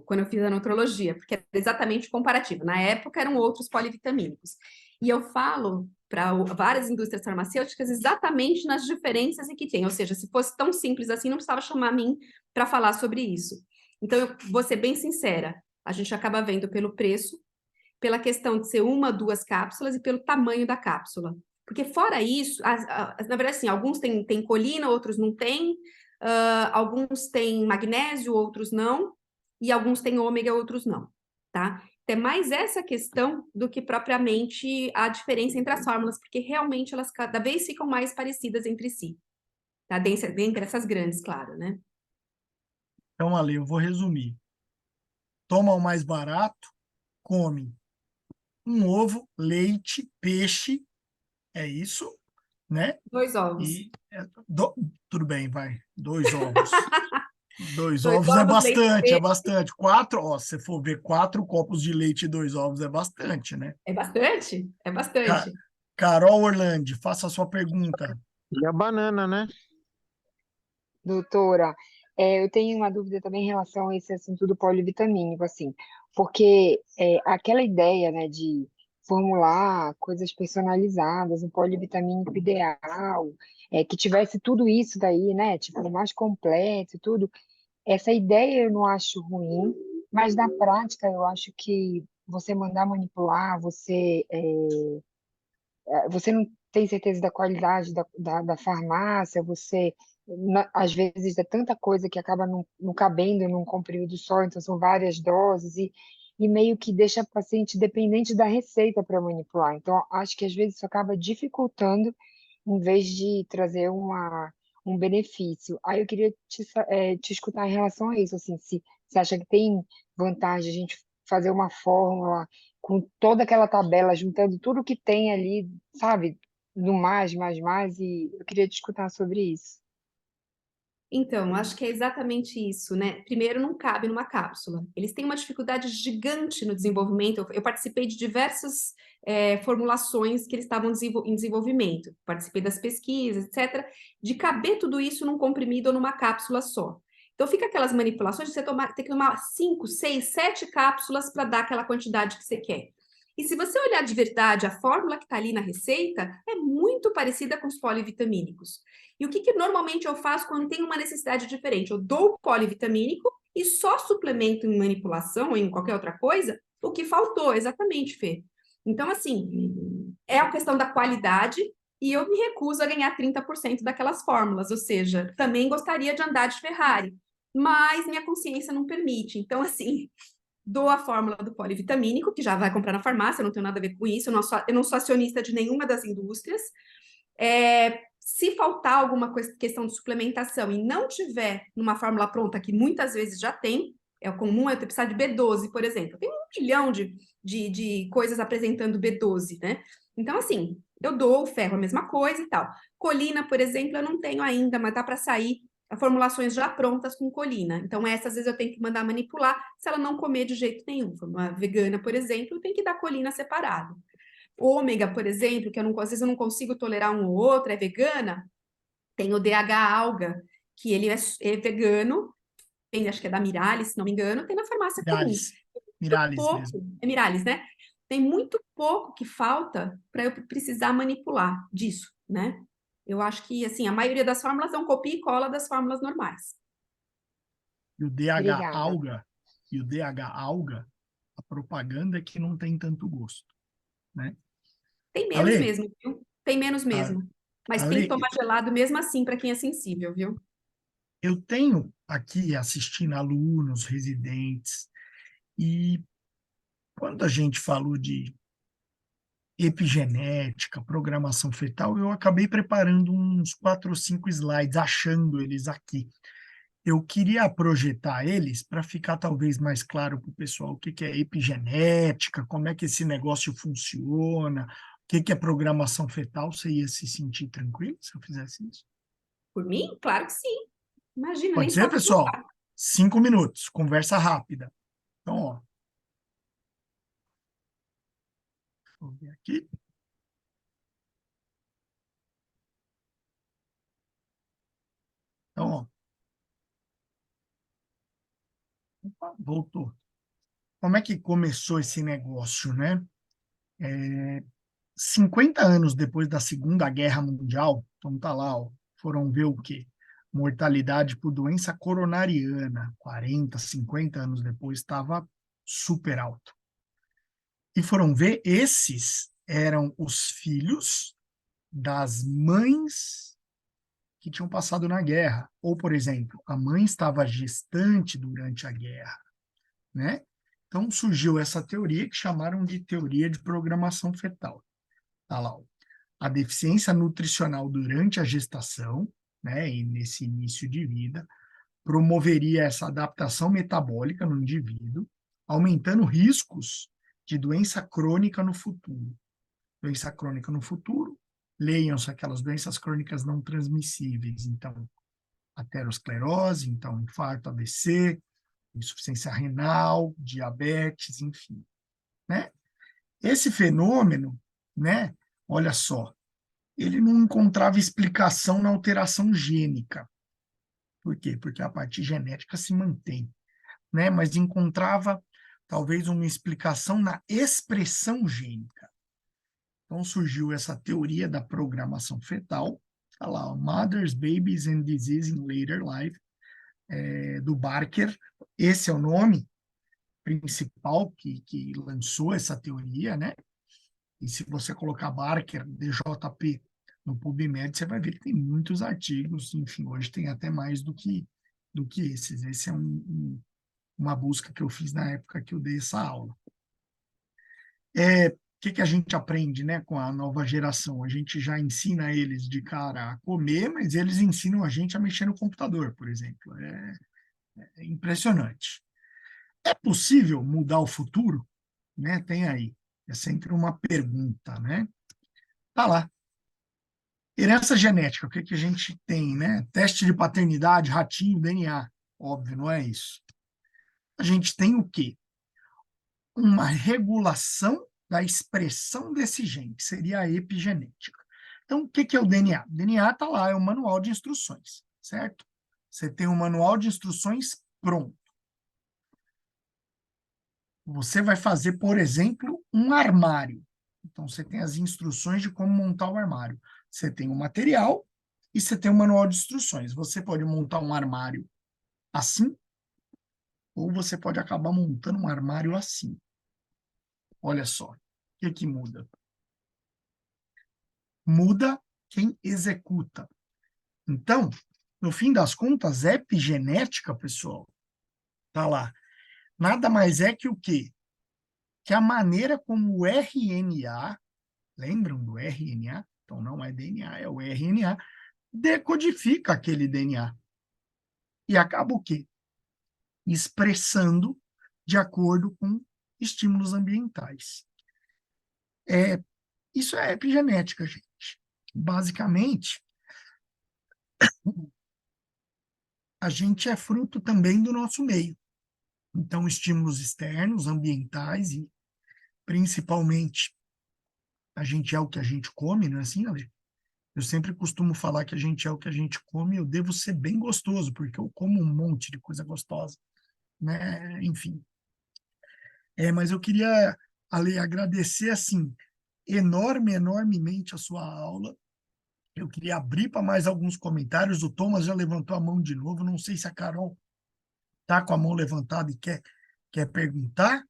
quando eu fiz a nutrologia, porque era exatamente comparativo. Na época, eram outros polivitamínicos. E eu falo para várias indústrias farmacêuticas exatamente nas diferenças que tem. Ou seja, se fosse tão simples assim, não precisava chamar a mim para falar sobre isso. Então, eu vou ser bem sincera, a gente acaba vendo pelo preço, pela questão de ser uma, duas cápsulas e pelo tamanho da cápsula. Porque fora isso, na verdade, assim, alguns têm colina, outros não têm, alguns têm magnésio, outros não, e alguns têm ômega, outros não, tá? É mais essa questão do que propriamente a diferença entre as fórmulas, porque realmente elas cada vez ficam mais parecidas entre si, tá? Dentre essas grandes, claro, né? Então, Ali, eu vou resumir. Toma o mais barato, come um ovo, leite, peixe, é isso, né? 2 ovos. E tudo bem, vai. 2 ovos. Dois 2 ovos ovos, leite, é peixe, bastante. 4, ó, se você for ver 4 copos de leite e 2 ovos é bastante, né? é bastante? É Ca- bastante. Carol Orlandi, faça a sua pergunta. E a banana, né? Doutora, eu tenho uma dúvida também em relação a esse assunto do polivitamínico, assim, porque aquela ideia, né, de formular coisas personalizadas, um polivitamínico ideal, que tivesse tudo isso daí, né, tipo, o mais completo e tudo, essa ideia eu não acho ruim, mas na prática eu acho que você mandar manipular, você não tem certeza da qualidade da farmácia, às vezes, é tanta coisa que acaba não cabendo num comprimido só, então são várias doses, e meio que deixa a paciente dependente da receita para manipular. Então, acho que às vezes isso acaba dificultando, em vez de trazer um benefício. Aí eu queria te escutar em relação a isso, assim, se você acha que tem vantagem a gente fazer uma fórmula com toda aquela tabela, juntando tudo que tem ali, sabe? No mais, e eu queria te escutar sobre isso. Então, acho que é exatamente isso, né? Primeiro, não cabe numa cápsula. Eles têm uma dificuldade gigante no desenvolvimento. Eu participei de diversas formulações que eles estavam em desenvolvimento. Participei das pesquisas, etc., de caber tudo isso num comprimido ou numa cápsula só. Então, fica aquelas manipulações de você ter que tomar 5, 6, 7 cápsulas para dar aquela quantidade que você quer. E se você olhar de verdade, a fórmula que está ali na receita é muito parecida com os polivitamínicos. E o que normalmente eu faço quando tem uma necessidade diferente? Eu dou o polivitamínico e só suplemento em manipulação ou em qualquer outra coisa o que faltou, exatamente, Fê. Então, assim, é a questão da qualidade e eu me recuso a ganhar 30% daquelas fórmulas, ou seja, também gostaria de andar de Ferrari, mas minha consciência não permite. Então, assim, dou a fórmula do polivitamínico, que já vai comprar na farmácia, eu não tenho nada a ver com isso, eu não sou acionista de nenhuma das indústrias. Se faltar alguma questão de suplementação e não tiver numa fórmula pronta, que muitas vezes já tem, é o comum eu precisar de B12, por exemplo. Tem 1 milhão de coisas apresentando B12, né? Então, assim, eu dou o ferro, a mesma coisa e tal. Colina, por exemplo, eu não tenho ainda, mas dá para sair formulações já prontas com colina. Então, essas vezes eu tenho que mandar manipular se ela não comer de jeito nenhum. Uma vegana, por exemplo, tem que dar colina separado. Ômega, por exemplo, que às vezes eu não consigo tolerar um ou outro, é vegana, tem o DH alga, que ele é vegano, tem, acho que é da Mirales, se não me engano, tem na farmácia comum. Mirales mesmo. É Mirales, né? Tem muito pouco que falta para eu precisar manipular disso, né? Eu acho que, assim, a maioria das fórmulas é um copia e cola das fórmulas normais. E o DH Obrigada. alga, a propaganda é que não tem tanto gosto, né? Tem menos Ale, mesmo, viu? Tem menos mesmo. Mas tem que tomar gelado mesmo assim para quem é sensível, viu? eu tenho aqui assistindo alunos, residentes, e quando a gente falou de epigenética, programação fetal, eu acabei preparando uns 4 ou 5 slides, achando eles aqui. Eu queria projetar eles para ficar talvez mais claro para o pessoal o que é epigenética, como é que esse negócio funciona, o que é programação fetal. Você ia se sentir tranquilo se eu fizesse isso? Por mim? Claro que sim. Imagina, nem Pode ser, sabe pessoal? 5 minutos, conversa rápida. Então, ó. Vou ver aqui. Então, ó. Opa, voltou. Como é que começou esse negócio, né? 50 anos depois da Segunda Guerra Mundial, então tá lá, ó, foram ver o quê? Mortalidade por doença coronariana, 40, 50 anos depois, estava super alto. E foram ver, esses eram os filhos das mães que tinham passado na guerra. Ou, por exemplo, a mãe estava gestante durante a guerra, né? Então surgiu essa teoria que chamaram de teoria de programação fetal. Tá lá, ó. A deficiência nutricional durante a gestação, né, e nesse início de vida, promoveria essa adaptação metabólica no indivíduo, aumentando riscos de doença crônica no futuro. Doença crônica no futuro, leiam-se aquelas doenças crônicas não transmissíveis, então, aterosclerose, então, infarto, AVC, insuficiência renal, diabetes, enfim, né? Esse fenômeno, né, olha só, ele não encontrava explicação na alteração gênica. Por quê? Porque a parte genética se mantém, né? Mas encontrava talvez uma explicação na expressão gênica. Então surgiu essa teoria da programação fetal, tá lá, Mothers, Babies and Disease in Later Life, do Barker. Esse é o nome principal que lançou essa teoria, né? E se você colocar Barker, DJP, no PubMed, você vai ver que tem muitos artigos, enfim, hoje tem até mais do que esses. Esse é uma busca que eu fiz na época que eu dei essa aula. O que a gente aprende, né, com a nova geração? A gente já ensina eles de cara a comer, mas eles ensinam a gente a mexer no computador, por exemplo. É impressionante. É possível mudar o futuro? Né? Tem aí. É sempre uma pergunta, né? Tá lá. Herança genética, o que a gente tem, né? Teste de paternidade, ratinho, DNA. Óbvio, não é isso. A gente tem o quê? Uma regulação da expressão desse gene, que seria a epigenética. Então, o que é o DNA? O DNA está lá, é um manual de instruções, certo? Você tem um manual de instruções pronto. Você vai fazer, por exemplo, um armário. Então, você tem as instruções de como montar o armário. Você tem o material e você tem o manual de instruções. Você pode montar um armário assim, ou você pode acabar montando um armário assim. Olha só, o que muda? Muda quem executa. Então, no fim das contas, epigenética, pessoal, tá lá. Nada mais é que o quê? Que a maneira como o RNA, lembram do RNA? Então não é DNA, é o RNA, decodifica aquele DNA. E acaba o quê? Expressando de acordo com estímulos ambientais. Isso é epigenética, gente. Basicamente, a gente é fruto também do nosso meio. Então, estímulos externos, ambientais e, principalmente, a gente é o que a gente come, não é assim, Ale? Eu sempre costumo falar que a gente é o que a gente come e eu devo ser bem gostoso, porque eu como um monte de coisa gostosa, né? Enfim. Mas eu queria, Ale, agradecer, assim, enormemente a sua aula. Eu queria abrir para mais alguns comentários. O Thomas já levantou a mão de novo. Não sei se a Carol está com a mão levantada e quer perguntar,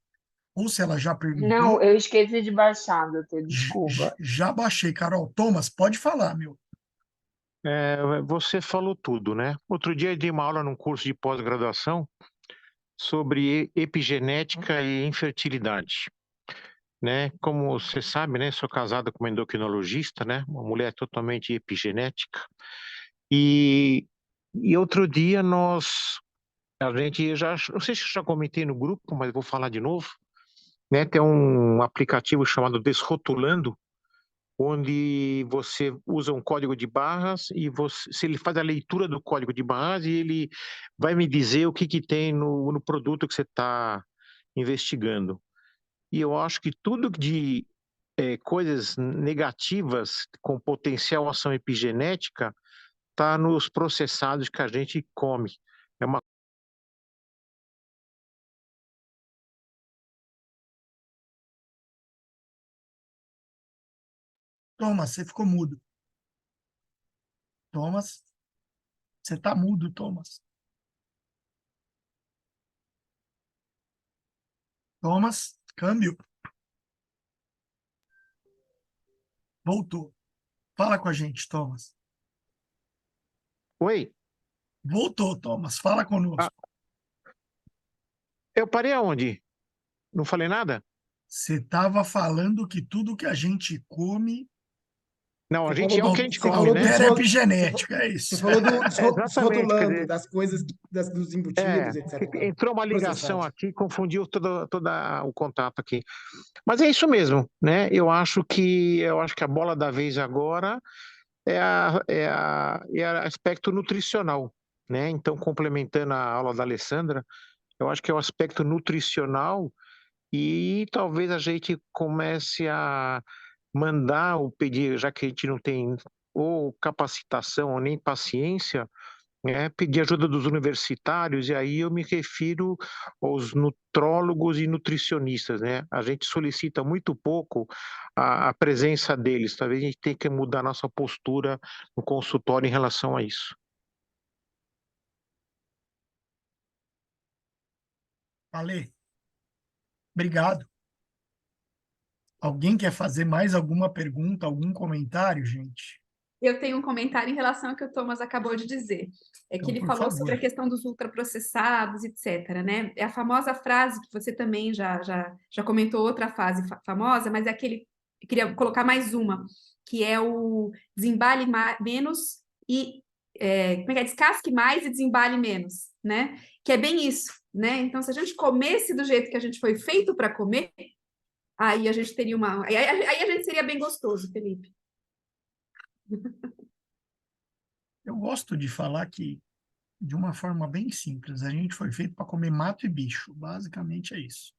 ou se ela já Não, perguntou. eu esqueci de baixar, doutor, desculpa. Já baixei, Carol. Thomas, pode falar, meu. Você falou tudo, né? Outro dia eu dei uma aula num curso de pós-graduação sobre epigenética e infertilidade, né? Como você sabe, né? Sou casado com uma endocrinologista, né? Uma mulher totalmente epigenética. E outro dia a gente não sei se eu já comentei no grupo, mas vou falar de novo, né? Tem um aplicativo chamado Desrotulando, onde você usa um código de barras e se ele faz a leitura do código de barras e ele vai me dizer o que tem no produto que você está investigando. E eu acho que tudo de coisas negativas com potencial ação epigenética está nos processados que a gente come. É uma Thomas, você ficou mudo. Thomas, você está mudo, Thomas. Thomas, câmbio. Voltou. Fala com a gente, Thomas. Oi? Voltou, Thomas. Fala conosco. Eu parei aonde? Não falei nada? Você estava falando que tudo que a gente come Não, a Você gente falou é o do, que a gente você come, falou né? dos altera a ro- epigenética, é você isso. falou dos Exatamente, quer rotulando, dizer, das coisas, dos embutidos, etc. e tal, entrou uma ligação processados. aqui, confundiu todo o contato aqui. Mas é isso mesmo, né? Eu acho que a bola da vez agora é aspecto nutricional, né? Então, complementando a aula da Alessandra, eu acho que é o aspecto nutricional e talvez a gente comece a mandar o pedir, já que a gente não tem ou capacitação ou nem paciência, pedir ajuda dos universitários, e aí eu me refiro aos nutrólogos e nutricionistas, né? A gente solicita muito pouco a presença deles, talvez a gente tenha que mudar nossa postura no consultório em relação a isso. Ale, obrigado. Alguém quer fazer mais alguma pergunta, algum comentário, gente? Eu tenho um comentário em relação ao que o Thomas acabou de dizer. É que Então, ele por falou sobre a favor. questão dos ultraprocessados, etc., né? É a famosa frase que você também já comentou outra frase famosa, mas é aquele, eu queria colocar mais uma, que é o desembale menos e como é que é? Descasque mais e desembale menos, né? Que é bem isso, né? Então, se a gente comesse do jeito que a gente foi feito para comer, aí a gente teria aí a gente seria bem gostoso, Felipe. Eu gosto de falar que, de uma forma bem simples, a gente foi feito para comer mato e bicho. Basicamente é isso.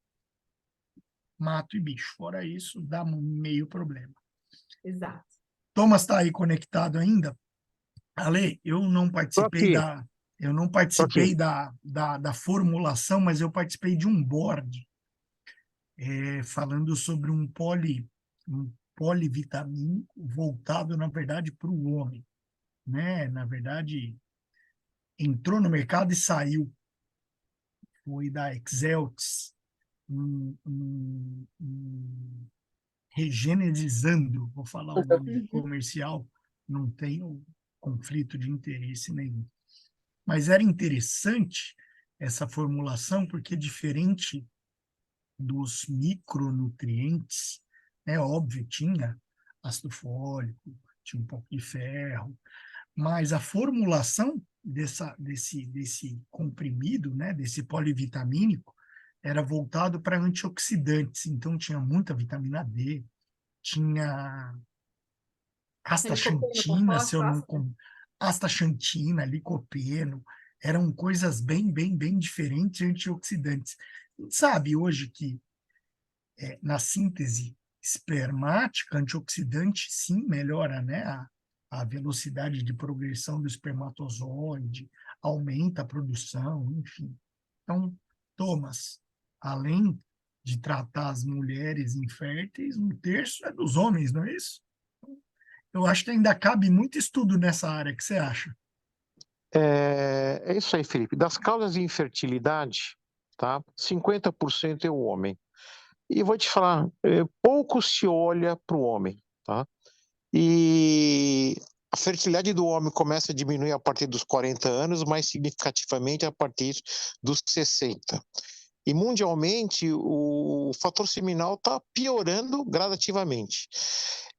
Mato e bicho. Fora isso, dá meio problema. Exato. Thomas está aí conectado ainda? Ale, eu não Estou participei aqui. Eu não participei da formulação, mas eu participei de um board falando sobre um polivitamínico voltado, na verdade, para o homem, né? Na verdade, entrou no mercado e saiu. Foi da Exeltis, Regenerizando, vou falar o nome Uhum. comercial, não tenho conflito de interesse nenhum. Mas era interessante essa formulação, porque diferente dos micronutrientes, é óbvio, tinha ácido fólico, tinha um pouco de ferro, mas a formulação desse comprimido, né, desse polivitamínico, era voltado para antioxidantes, então tinha muita vitamina D, tinha Tem licopeno, astaxantina, se eu composto, não ácido? astaxantina, licopeno, eram coisas bem diferentes de antioxidantes. A gente sabe hoje que na síntese espermática, antioxidante sim melhora, né, a velocidade de progressão do espermatozoide, aumenta a produção, enfim. Então, Thomas, além de tratar as mulheres inférteis, um terço é dos homens, não é isso? Eu acho que ainda cabe muito estudo nessa área, o que você acha? É isso aí, Felipe. Das causas de infertilidade, tá? 50% é o homem. E vou te falar, pouco se olha para o homem, tá? E a fertilidade do homem começa a diminuir a partir dos 40 anos, mais significativamente a partir dos 60. E mundialmente, o fator seminal está piorando gradativamente.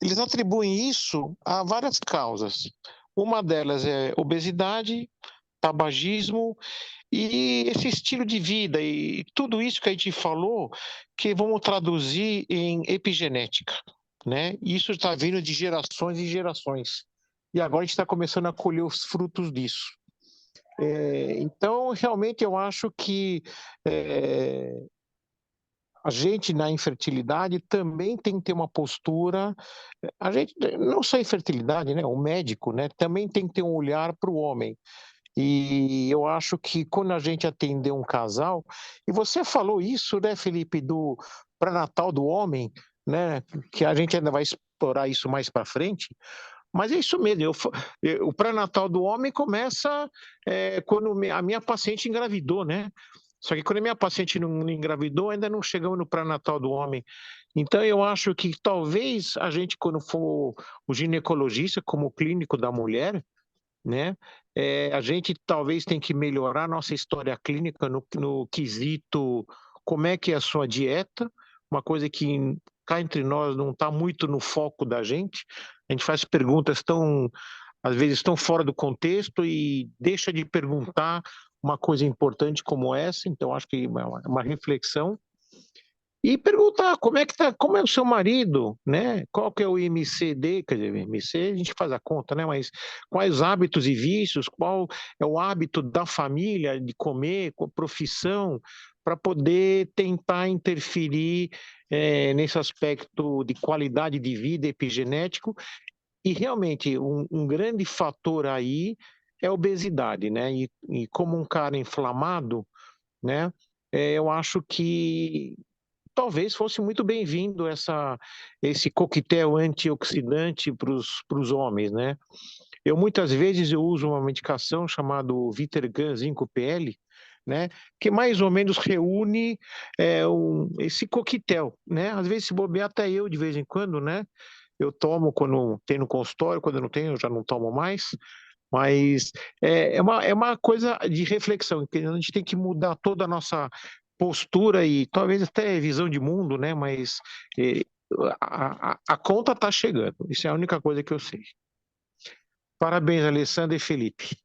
Eles atribuem isso a várias causas. Uma delas é obesidade, tabagismo e esse estilo de vida e tudo isso que a gente falou, que vamos traduzir em epigenética, né? Isso está vindo de gerações e gerações. E agora a gente está começando a colher os frutos disso. Então, realmente, eu acho que a gente na infertilidade também tem que ter uma postura. A gente, não só a infertilidade, né? O médico, né? Também tem que ter um olhar para o homem. E eu acho que quando a gente atender um casal, e você falou isso, né, Felipe, do pré-natal do homem, né, que a gente ainda vai explorar isso mais para frente, mas é isso mesmo. O pré-natal do homem começa quando a minha paciente engravidou, né? Só que quando a minha paciente não engravidou, ainda não chegamos no pré-natal do homem. Então, eu acho que talvez a gente, quando for o ginecologista, como clínico da mulher, né? A gente talvez tem que melhorar nossa história clínica no quesito como é que é a sua dieta, uma coisa que cá entre nós não está muito no foco da gente. A gente faz perguntas às vezes, tão fora do contexto e deixa de perguntar uma coisa importante como essa. Então, acho que é uma reflexão. E perguntar como é o seu marido, né? Qual que é o IMC, quer dizer, IMC a gente faz a conta, né? Mas quais hábitos e vícios, qual é o hábito da família de comer, com a profissão, para poder tentar interferir nesse aspecto de qualidade de vida epigenético. E realmente um grande fator aí é a obesidade, né? E como um cara inflamado, né? Eu acho que talvez fosse muito bem-vindo esse coquetel antioxidante para os homens, né? Muitas vezes eu uso uma medicação chamada Vitergan Zinco PL, né? Que mais ou menos reúne esse coquetel, né? Às vezes se bobear até eu de vez em quando, né? Eu tomo quando tem no consultório, quando não tem eu já não tomo mais, mas é uma coisa de reflexão, que a gente tem que mudar toda a nossa postura e talvez até visão de mundo, né? Mas eh, a conta está chegando. Isso é a única coisa que eu sei. Parabéns, Alessandro e Felipe.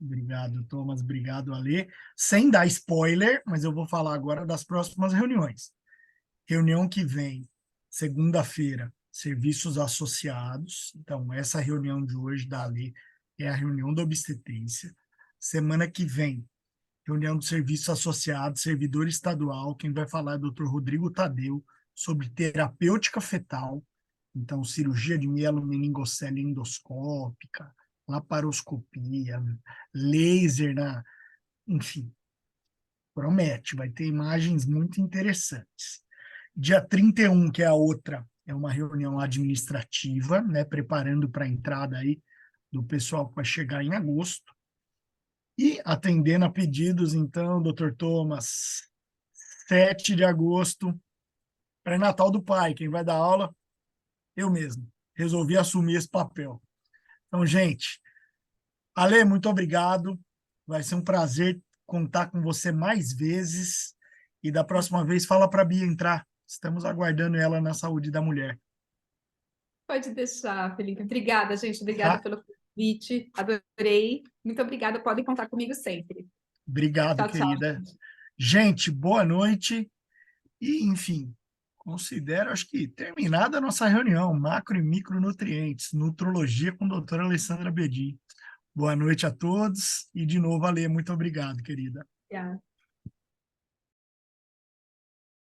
Obrigado, Thomas. Obrigado, Ale. Sem dar spoiler, mas eu vou falar agora das próximas reuniões. Reunião que vem, segunda-feira, serviços associados. Então, essa reunião de hoje da Ale é a reunião da obstetrícia. Semana que vem, reunião do serviço associado, servidor estadual. Quem vai falar é o Dr. Rodrigo Tadeu, sobre terapêutica fetal. Então, cirurgia de mielomeningocele endoscópica, laparoscopia, laser, enfim, promete, vai ter imagens muito interessantes. Dia 31, que é a outra, é uma reunião administrativa, né, preparando para a entrada aí do pessoal que vai chegar em agosto. E atendendo a pedidos, então, Dr. Thomas, 7 de agosto, pré-natal do pai, quem vai dar aula? Eu mesmo. Resolvi assumir esse papel. Então, gente, Ale, muito obrigado. Vai ser um prazer contar com você mais vezes. E da próxima vez, fala para a Bia entrar. Estamos aguardando ela na saúde da mulher. Pode deixar, Felipe. Obrigada, gente. Obrigada Tá? pelo convite. Adorei. Muito obrigada. Podem contar comigo sempre. Obrigado, Tchau, tchau. querida. Gente, boa noite. E, enfim, considero, acho que, terminada a nossa reunião, macro e micronutrientes, nutrologia com a doutora Alessandra Bedin. Boa noite a todos e, de novo, Ale, muito obrigado, querida. Obrigada.